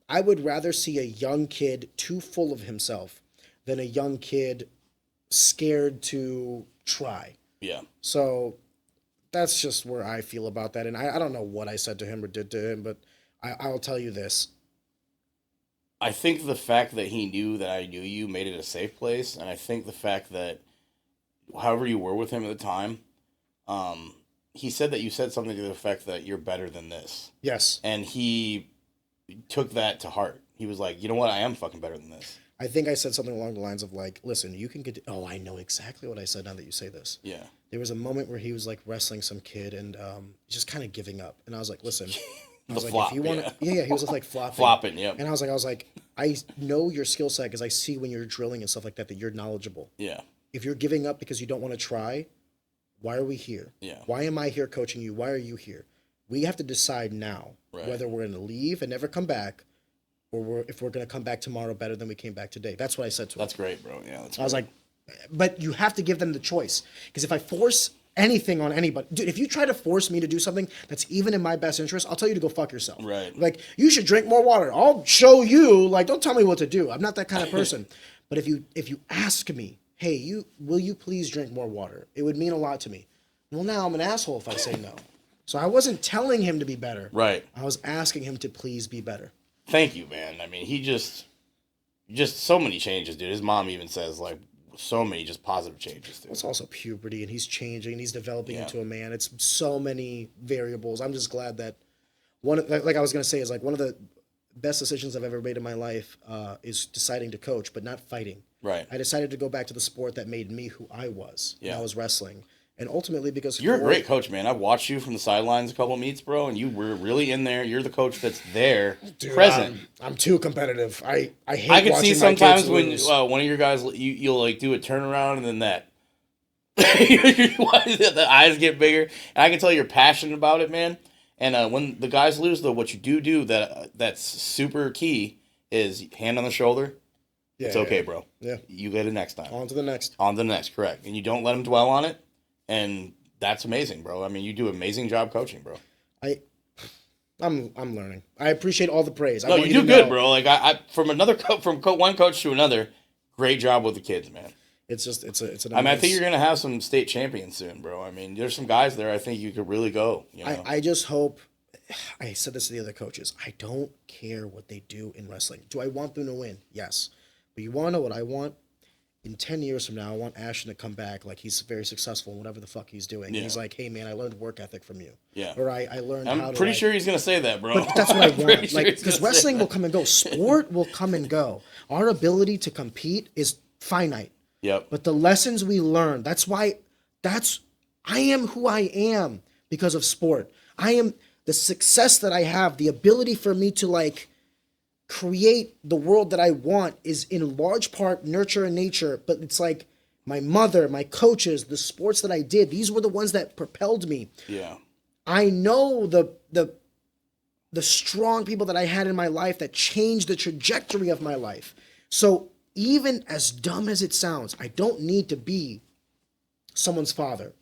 I would rather see a young kid too full of himself than a young kid scared to try. Yeah. So that's just where I feel about that. And I don't know what I said to him or did to him, but I'll tell you this. I think the fact that he knew that I knew you made it a safe place. And I think the fact that however you were with him at the time, he said that you said something to the effect that you're better than this. Yes. And he took that to heart. He was like, you know what? I am fucking better than this. I think I said something along the lines of like, listen, you can get, I know exactly what I said now that you say this. Yeah. There was a moment where he was like wrestling some kid and just kind of giving up. And I was like, listen, I was like, flop, if you want to, he was just like flopping. Flopping, yep. And I was like, I know your skill set because I see when you're drilling and stuff like that you're knowledgeable. Yeah. If you're giving up because you don't want to try, why are we here? Yeah. Why am I here coaching you? Why are you here? We have to decide now whether we're going to leave and never come back or if we're going to come back tomorrow better than we came back today. That's what I said to him. That's great, bro. Yeah. I was like, but you have to give them the choice. Because if I force anything on anybody, dude, if you try to force me to do something that's even in my best interest, I'll tell you to go fuck yourself. Right. Like, you should drink more water. I'll show you. Like, don't tell me what to do. I'm not that kind of person. But if you ask me, hey, will you please drink more water? It would mean a lot to me. Well, now I'm an asshole if I say no. So I wasn't telling him to be better. Right. I was asking him to please be better. Thank you, man. I mean, he just so many changes, dude. His mom even says, like, so many just positive changes, dude. It's also puberty, and he's changing, and he's developing into a man. It's so many variables. I'm just glad that like I was going to say, is like one of the best decisions I've ever made in my life is deciding to coach, but not fighting. Right. I decided to go back to the sport that made me who I was. Yeah. I was wrestling. And ultimately, because you're a great coach, man. I've watched you from the sidelines a couple of meets, bro, and you were really in there. You're the coach that's there, dude, present. I'm too competitive. I hate. I can see sometimes when one of your guys you'll like do a turnaround and then that the eyes get bigger, and I can tell you're passionate about it, man. And when the guys lose, though, what you do that's super key is hand on the shoulder. Yeah, it's okay, bro. Yeah, you get it next time. On to the next. On to the next, correct. And you don't let them dwell on it. And that's amazing, bro. I mean, you do an amazing job coaching, bro. I'm learning. I appreciate all the praise. No, you do good, bro. Like I from one coach to another, great job with the kids, man. It's just it's an. I think you're gonna have some state champions soon, bro. I mean, there's some guys there. I think you could really go. You know? I just hope. I said this to the other coaches. I don't care what they do in wrestling. Do I want them to win? Yes. But you want to know what I want? In 10 years from now, I want Ashton to come back like he's very successful in whatever the fuck he's doing. Yeah. He's like, hey, man, I learned work ethic from you. Yeah. Or I learned how to... I'm pretty sure he's going to say that, bro. But that's what I want. Like, because wrestling will come and go. Sport will come and go. Our ability to compete is finite. Yep. But the lessons we learn, I am who I am because of sport. I am the success that I have, the ability for me to, like, create the world that I want is in large part nurture and nature, but it's like my mother, my coaches, the sports that I did, these were the ones that propelled me. Yeah. I know the strong people that I had in my life that changed the trajectory of my life. So even as dumb as it sounds, I don't need to be someone's father,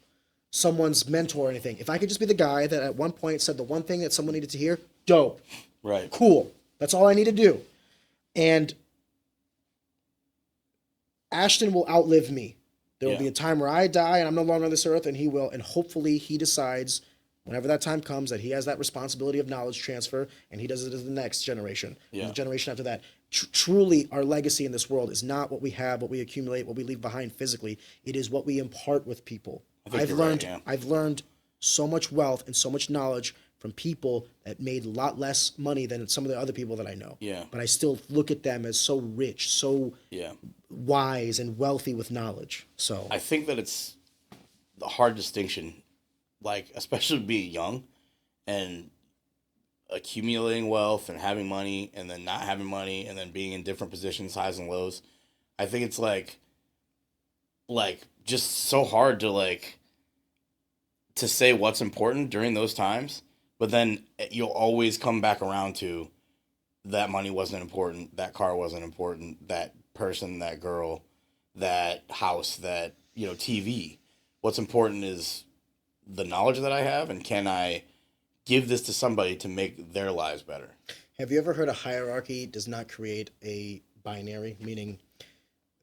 someone's mentor or anything. If I could just be the guy that at one point said the one thing that someone needed to hear, dope. Right. Cool. That's all I need to do. And Ashton will outlive me. There will be a time where I die and I'm no longer on this earth, and he will. And hopefully he decides whenever that time comes that he has that responsibility of knowledge transfer, and he does it to the next generation, and the generation after that. Truly, our legacy in this world is not what we have, what we accumulate, what we leave behind physically. It is what we impart with people. I've learned so much wealth and so much knowledge from people that made a lot less money than some of the other people that I know. Yeah. But I still look at them as so rich, so wise and wealthy with knowledge. So I think that it's the hard distinction, like especially being young and accumulating wealth and having money and then not having money and then being in different positions, highs and lows. I think it's like just so hard to say what's important during those times, but then you'll always come back around to that money wasn't important, that car wasn't important, that person, that girl, that house, that, TV. What's important is the knowledge that I have, and can I give this to somebody to make their lives better? Have you ever heard a hierarchy does not create a binary? Meaning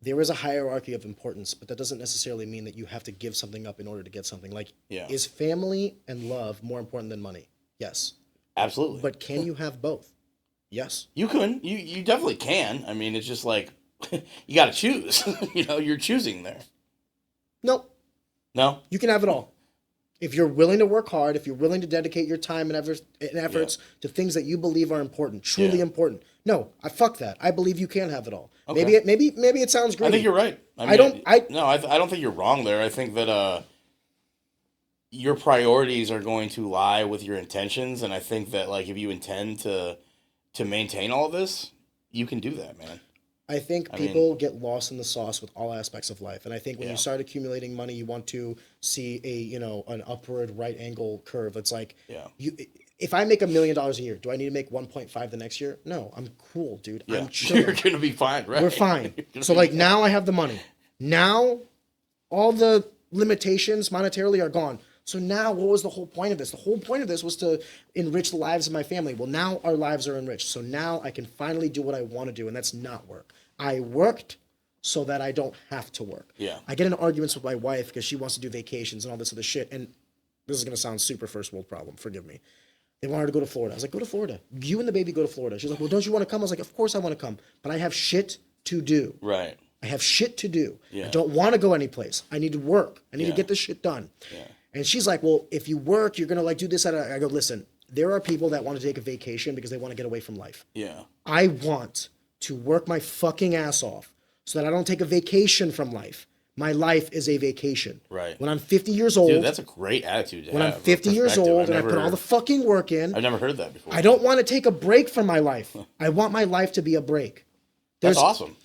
there is a hierarchy of importance, but that doesn't necessarily mean that you have to give something up in order to get something. Like, is family and love more important than money? Yes. Absolutely. But can you have both? Yes. You can. You definitely can. I mean, it's just like, you got to choose. You're choosing there. Nope. No? You can have it all. If you're willing to work hard, if you're willing to dedicate your time and efforts to things that you believe are important, truly important. No, I fuck that. I believe you can have it all. Okay. Maybe it sounds great. I think you're right. I don't think you're wrong there. I think that your priorities are going to lie with your intentions, and I think that if you intend to maintain all of this, you can do that, man. I think people get lost in the sauce with all aspects of life, and I think when you start accumulating money, you want to see an upward right angle curve. It's like if I make $1 million a year, do I need to make 1.5 the next year? No, I'm cool, dude. Yeah. I'm chilling. You're gonna be fine, right? We're fine. So now I have the money. Now all the limitations monetarily are gone. So now what was the whole point of this? The whole point of this was to enrich the lives of my family. Well, now our lives are enriched. So now I can finally do what I want to do, and that's not work. I worked so that I don't have to work. Yeah. I get in arguments with my wife because she wants to do vacations and all this other shit. And this is going to sound super first world problem. Forgive me. They want her to go to Florida. I was like, go to Florida. You and the baby go to Florida. She's like, well, don't you want to come? I was like, of course I want to come. But I have shit to do. Right. I have shit to do. Yeah. I don't want to go anyplace. I need to work. I need to get this shit done. Yeah. And she's like, well, if you work, you're going to do this. I go, listen, there are people that want to take a vacation because they want to get away from life. Yeah. I want to work my fucking ass off so that I don't take a vacation from life. My life is a vacation. Right. When I'm 50 years old. Dude, that's a great attitude to have. When I'm 50 years old and I put all the fucking work in. I've never heard that before. I don't want to take a break from my life. I want my life to be a break. That's awesome.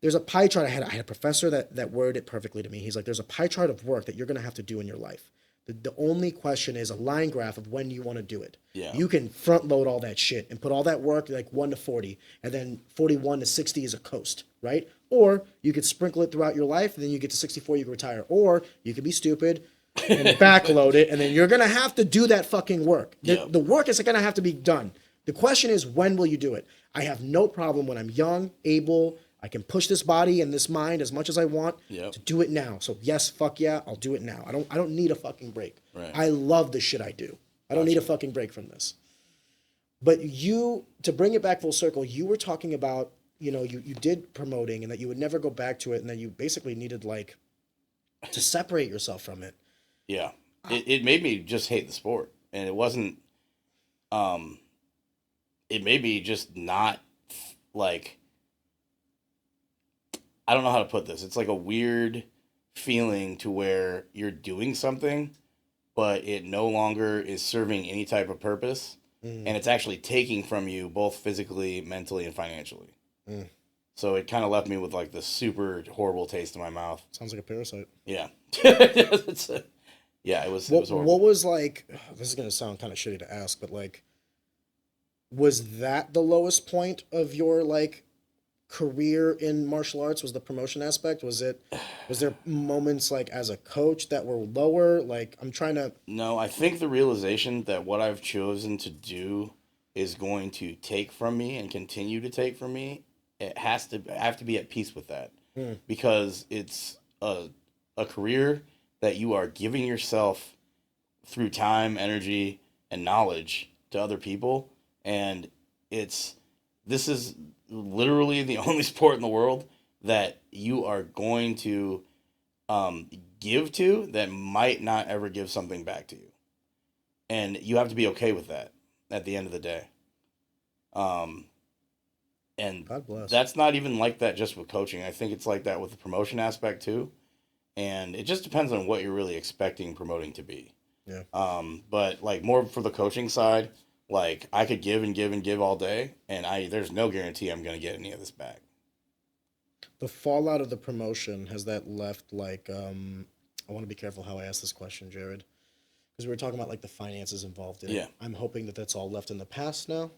There's a pie chart. I had a professor that worded it perfectly to me. He's like, there's a pie chart of work that you're going to have to do in your life. The only question is a line graph of when you want to do it. Yeah. You can front load all that shit and put all that work 1 to 40, and then 41 to 60 is a coast, right? Or you could sprinkle it throughout your life, and then you get to 64, you can retire. Or you could be stupid and backload it, and then you're gonna have to do that fucking work. The work is gonna have to be done. The question is, when will you do it? I have no problem when I'm young, able. I can push this body and this mind as much as I want to do it now. So yes, fuck yeah, I'll do it now. I don't need a fucking break. Right. I love the shit I do. I don't need a fucking break from this. But to bring it back full circle, you were talking about, you did promoting and that you would never go back to it and that you basically needed to separate yourself from it. Yeah. It made me just hate the sport. And it wasn't, it made me just not I don't know how to put this. It's like a weird feeling to where you're doing something, but it no longer is serving any type of purpose. and it's actually taking from you both physically, mentally, and financially. Mm. So it kind of left me with like this super horrible taste in my mouth. Sounds like a parasite. Yeah. Yeah, it was horrible. What was like, this is going to sound kind of shitty to ask, but like, was that the lowest point of your like career in martial arts? Was the promotion aspect? Was there moments like as a coach that were lower? Like, I'm trying to. No, I think the realization that what I've chosen to do is going to take from me and continue to take from me, I have to be at peace with that. Because it's a career that you are giving yourself through time, energy, and knowledge to other people, and this is literally the only sport in the world that you are going to give to that might not ever give something back to you, and you have to be okay with that at the end of the day. And God bless. that's not even like that just with coaching. I think it's like that with the promotion aspect too. And it just depends on what you're really expecting promoting to be. Yeah. But like more for the coaching side, like I could give and give and give all day, and there's no guarantee I'm going to get any of this back. The fallout of the promotion, has that left like I want to be careful how I ask this question, Jared, because we were talking about like the finances involved in it. Yeah. I'm hoping that that's all left in the past now.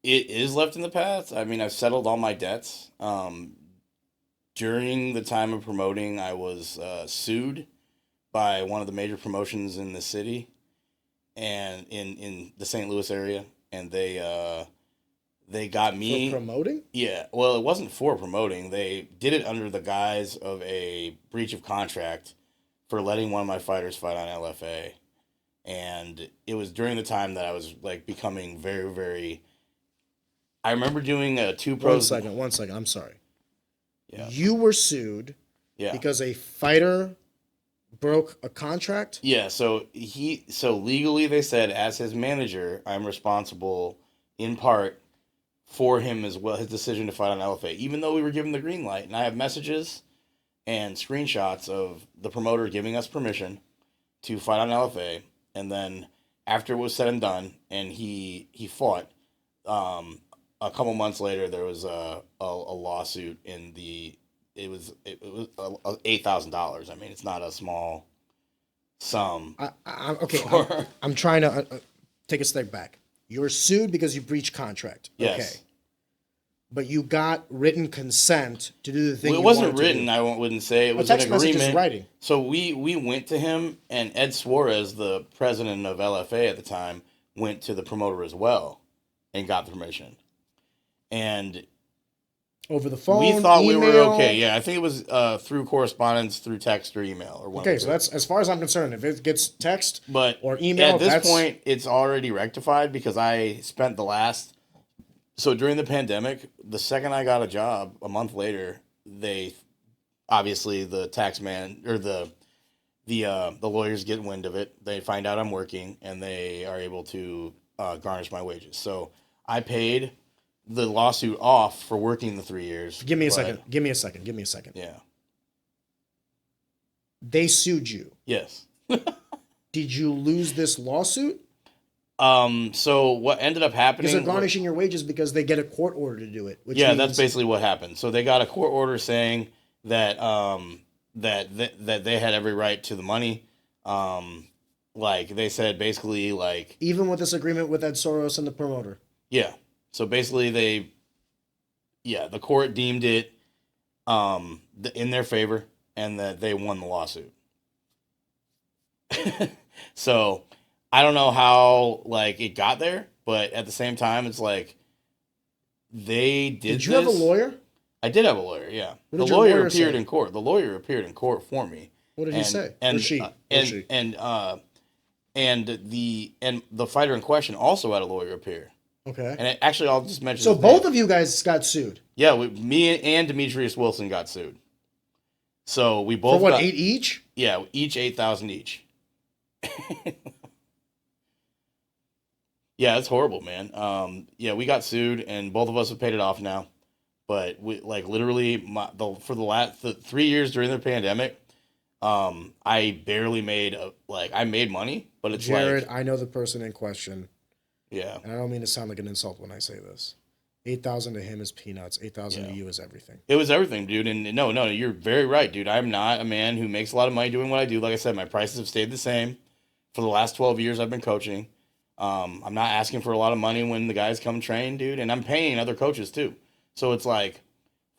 It is left in the past. I mean, I've settled all my debts. During the time of promoting, I was sued by one of the major promotions in the city and in the St. Louis area, and they got me For promoting? Yeah, well, it wasn't for promoting. They did it under the guise of a breach of contract for letting one of my fighters fight on LFA, and it was during the time that I was like becoming very, very. I remember doing two pros. One second. I'm sorry. Yeah. You were sued because a fighter broke a contract? Yeah, so legally they said as his manager, I'm responsible in part for him as well, his decision to fight on LFA, even though we were given the green light. And I have messages and screenshots of the promoter giving us permission to fight on LFA. And then after it was said and done and he fought, a couple months later, there was a lawsuit it was $8,000. I mean, it's not a small sum. I'm trying to take a step back. You're sued because you breached contract. Yes. Okay. But you got written consent to do the thing. Well, it wasn't written. I wouldn't say it was an agreement. Is writing. So we went to him, and Ed Suarez, the president of LFA at the time, went to the promoter as well, and got the permission. And over the phone, we thought email? We were okay. Yeah, I think it was through correspondence, through text or email, or one. Okay, so that's as far as I'm concerned. If it gets text or email, at this point, it's already rectified because I spent the last. So during the pandemic, the second I got a job, a month later, they obviously the tax man or the lawyers get wind of it. They find out I'm working, and they are able to garnish my wages. So I paid the lawsuit off for working the 3 years. Give me a second. Yeah. They sued you. Yes. Did you lose this lawsuit? So what ended up happening? Because they're garnishing your wages because they get a court order to do it. Which means, that's basically what happened. So they got a court order saying that that they had every right to the money. Like they said, basically, like even with this agreement with Ed Soros and the promoter. Yeah. So basically, the court deemed it in their favor, and that they won the lawsuit. So I don't know how like it got there, but at the same time, it's like they did. Did you have a lawyer? I did have a lawyer. Yeah, the lawyer appeared in court. The lawyer appeared in court for me. What did he say? And she? And the fighter in question also had a lawyer appear. Okay. And actually, I'll just mention. So both of you guys got sued. Yeah, me and Demetrius Wilson got sued. So we both for what, 8 each? Yeah, each 8,000 each. Yeah, it's horrible, man. Yeah, we got sued, and both of us have paid it off now. But we like literally for the last 3 years during the pandemic, I barely made I made money, but it's Jared, I know the person in question. Yeah. And I don't mean to sound like an insult when I say this. 8,000 to him is peanuts. 8,000 to you is everything. It was everything, dude. And no, you're very right, dude. I'm not a man who makes a lot of money doing what I do. Like I said, my prices have stayed the same for the last 12 years I've been coaching. I'm not asking for a lot of money when the guys come train, dude. And I'm paying other coaches too. So it's like,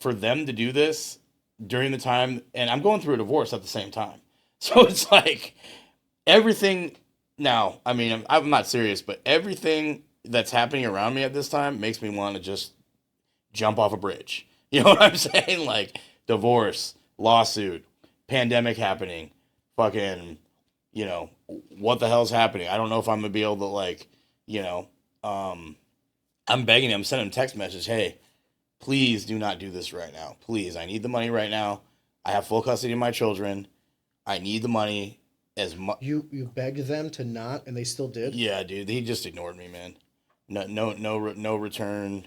for them to do this during the time, and I'm going through a divorce at the same time. So it's like everything now, I mean, I'm not serious, but everything that's happening around me at this time makes me want to just jump off a bridge. You know what I'm saying? Like divorce, lawsuit, pandemic happening, fucking, what the hell's happening? I don't know if I'm gonna be able to I'm begging him, sending him text message, hey, please do not do this right now. Please, I need the money right now. I have full custody of my children. I need the money as much. You begged them to not, and they still did? Yeah, dude. He just ignored me, man. No return.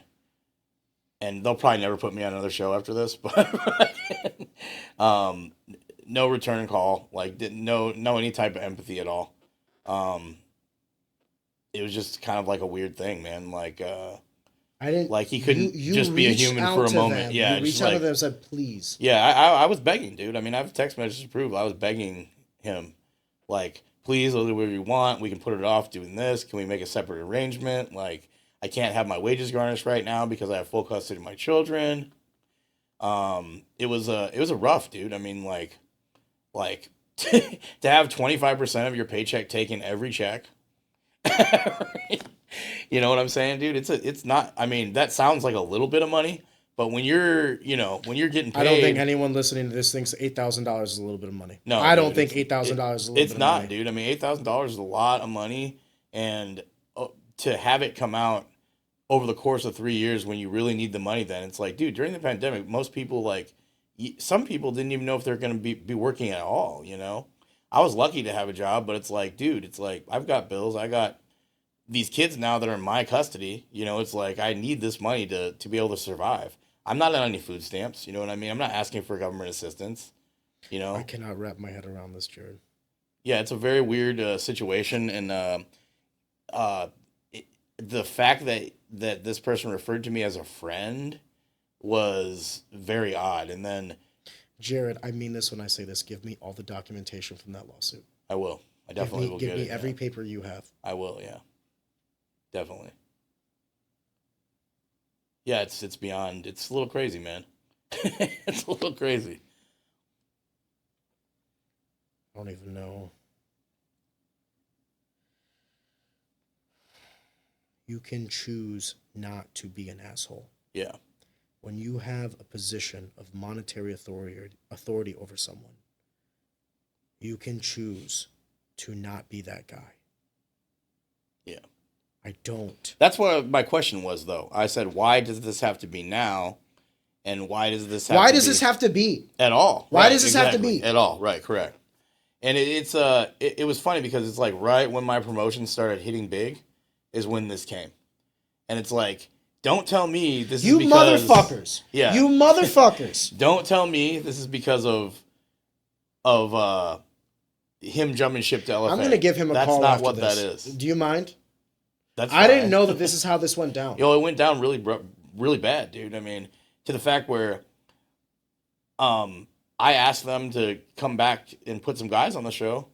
And they'll probably never put me on another show after this, but no return call. Like, no any type of empathy at all. It was just kind of like a weird thing, man. Like, I didn't. Like he couldn't just be a human for a moment. Them. Yeah, you reached out to them and said, "Please." Yeah, I was begging, dude. I mean, I have text messages to prove. I was begging him, like, please, do whatever you want. We can put it off doing this. Can we make a separate arrangement? Like, I can't have my wages garnished right now because I have full custody of my children. It was a rough, dude. I mean, like to have 25% of your paycheck taken every check. You know what I'm saying, dude? It's not. I mean, that sounds like a little bit of money, but when you're getting paid, I don't think anyone listening to this thinks $8,000 is a little bit of money. No, I don't dude, think $8,000 is a little bit of money. It's not, dude. I mean, $8,000 is a lot of money, and to have it come out over the course of 3 years when you really need the money, then it's like, dude, during the pandemic, most people some people didn't even know if they're going to be working at all. I was lucky to have a job, but it's like, dude, it's like I've got bills, I got these kids now that are in my custody. It's like I need this money to be able to survive. I'm not on any food stamps. You know what I mean? I'm not asking for government assistance. I cannot wrap my head around this, Jared. Yeah, it's a very weird situation, and the fact that this person referred to me as a friend was very odd. And then, Jared, I mean this when I say this. Give me all the documentation from that lawsuit. I will. I definitely will. Give me every paper you have. I will. Yeah. Definitely. Yeah, it's beyond. It's a little crazy, man. It's a little crazy. I don't even know. You can choose not to be an asshole. Yeah. When you have a position of monetary authority over someone, you can choose to not be that guy. Yeah. I don't. That's what my question was, though. I said, why does this have to be now? And why does this have this have to be? At all. Why does this have to be? At all. Right, correct. And it was funny because it's like right when my promotion started hitting big is when this came. And it's like, don't tell me this is because... You motherfuckers. Yeah. You motherfuckers. Don't tell me this is because of him jumping ship to LFA. I'm going to give him a call That's after not what this. that is. Do you mind? That's I didn't know that this is how this went down. It went down really bad, dude. I mean, to the fact where I asked them to come back and put some guys on the show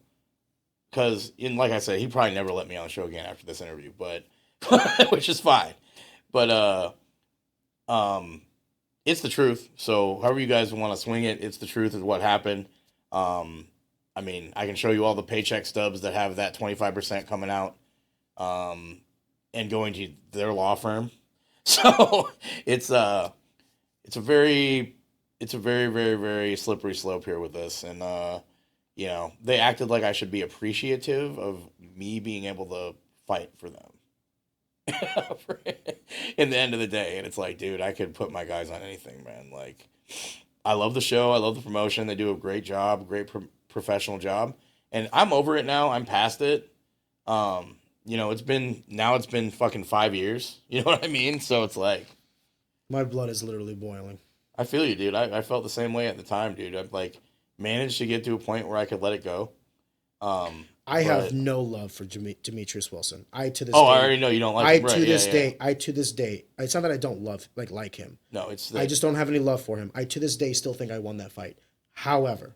because, like I said, he probably never let me on the show again after this interview, but which is fine. But it's the truth. So however you guys want to swing it, it's the truth is what happened. I mean, I can show you all the paycheck stubs that have that 25% coming out. And going to their law firm. So it's a very, very, very slippery slope here with this. And, they acted like I should be appreciative of me being able to fight for them in the end of the day. And it's like, dude, I could put my guys on anything, man. Like, I love the show. I love the promotion. They do a great job, great professional job. And I'm over it now. I'm past it. It's been fucking 5 years. You know what I mean? So it's like... My blood is literally boiling. I feel you, dude. I felt the same way at the time, dude. I've managed to get to a point where I could let it go. I have But- no love for Demetrius Wilson. I already know you don't like him. Right, To this day, it's not that I don't like him. No, it's I just don't have any love for him. I to this day still think I won that fight. However,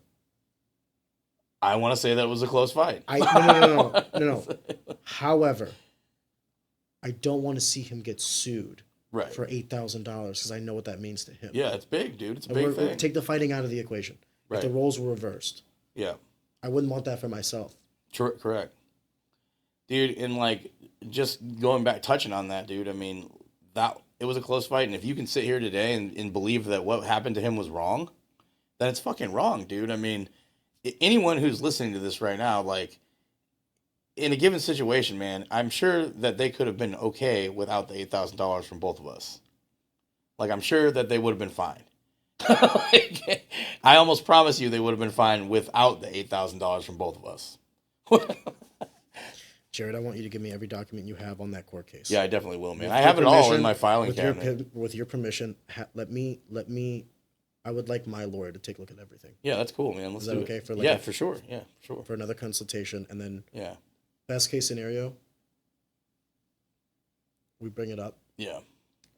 I want to say that it was a close fight. No. However, I don't want to see him get sued Right. for $8,000 because I know what that means to him. Yeah, it's big, dude. It's a big thing. Take the fighting out of the equation. Right. If the roles were reversed, Yeah. I wouldn't want that for myself. Correct. Dude, and like just going back, touching on that, dude, I mean, that it was a close fight. And if you can sit here today and believe that what happened to him was wrong, then it's fucking wrong, dude. I mean, anyone who's listening to this right now, like, in a given situation, man, I'm sure that they could have been okay without the $8,000 from both of us. Like, I'm sure that they would have been fine. Like, I almost promise you they would have been fine without the $8,000 from both of us. Jared, I want you to give me every document you have on that court case. Yeah, I definitely will, man. With I your have it all in permission- my filing cabinet. With your permission, let me. I would like my lawyer to take a look at everything Yeah, that's cool, man. Let's Is that do okay it. for, like, yeah, a- for sure. Yeah, for sure. for another consultation, and then Yeah, best case scenario, we bring it up. yeah,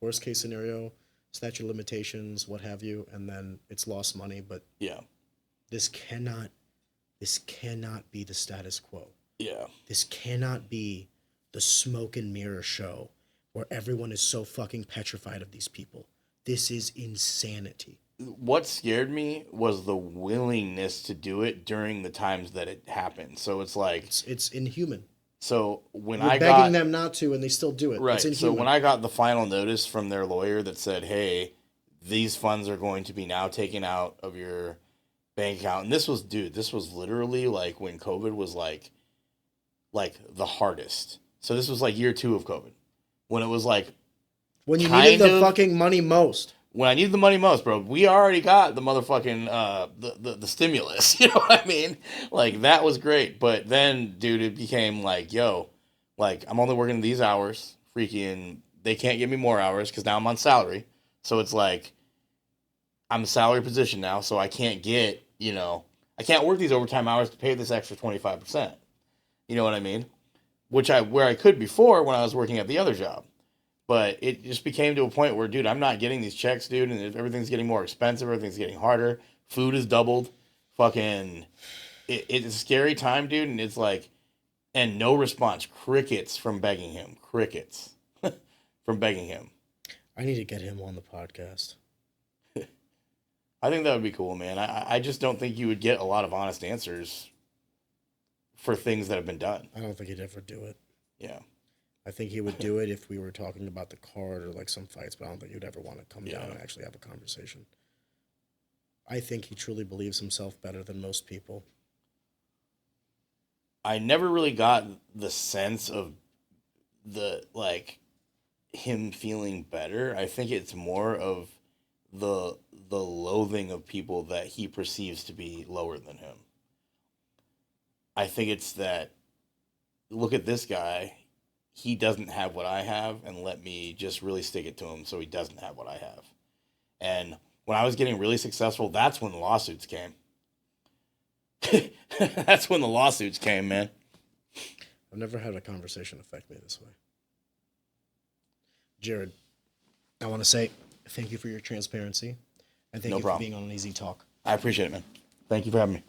Worst case scenario, statute of limitations, what have you, and then it's lost money. But yeah, this cannot be the status quo. yeah. This cannot be the smoke and mirror show where everyone is so fucking petrified of these people. This is insanity. What scared me was the willingness to do it during the times that it happened. So it's like, It's inhuman. so when You're I begging got them not to, and they still do it. right, It's so inhuman. when I got the final notice from their lawyer that said, "Hey, these funds are going to be now taken out of your bank account," and this was literally like when COVID was like the hardest. So this was like year 2 of COVID, when it was like when you kind needed the of- fucking money most. when I needed the money most, bro. We already got the motherfucking the stimulus. You know what I mean? Like, that was great. But then, dude, it became like, yo, like, I'm only working these hours. Freaking, they can't give me more hours because now I'm on salary. So it's like, I'm a salary position now, so I can't get, I can't work these overtime hours to pay this extra 25%. You know what I mean? Where I could before when I was working at the other job. But it just became to a point where, dude, I'm not getting these checks, dude, and everything's getting more expensive. Everything's getting harder. Food is doubled. Fucking, it's a scary time, dude, and it's like, and no response. Crickets from begging him. Crickets from begging him. I need to get him on the podcast. I think that would be cool, man. I just don't think you would get a lot of honest answers for things that have been done. I don't think he'd ever do it. Yeah. I think he would do it if we were talking about the card or like some fights, but I don't think he'd ever want to come down and actually have a conversation. I think he truly believes himself better than most people. I never really got the sense of him feeling better. I think it's more of the loathing of people that he perceives to be lower than him. I think it's that, look at this guy, he doesn't have what I have, and let me just really stick it to him so he doesn't have what I have. And when I was getting really successful, that's when the lawsuits came. That's when the lawsuits came, man. I've never had a conversation affect me this way. Jared, I want to say thank you for your transparency, and thank No you problem. for being on an Easy Talk. I appreciate it, man. Thank you for having me.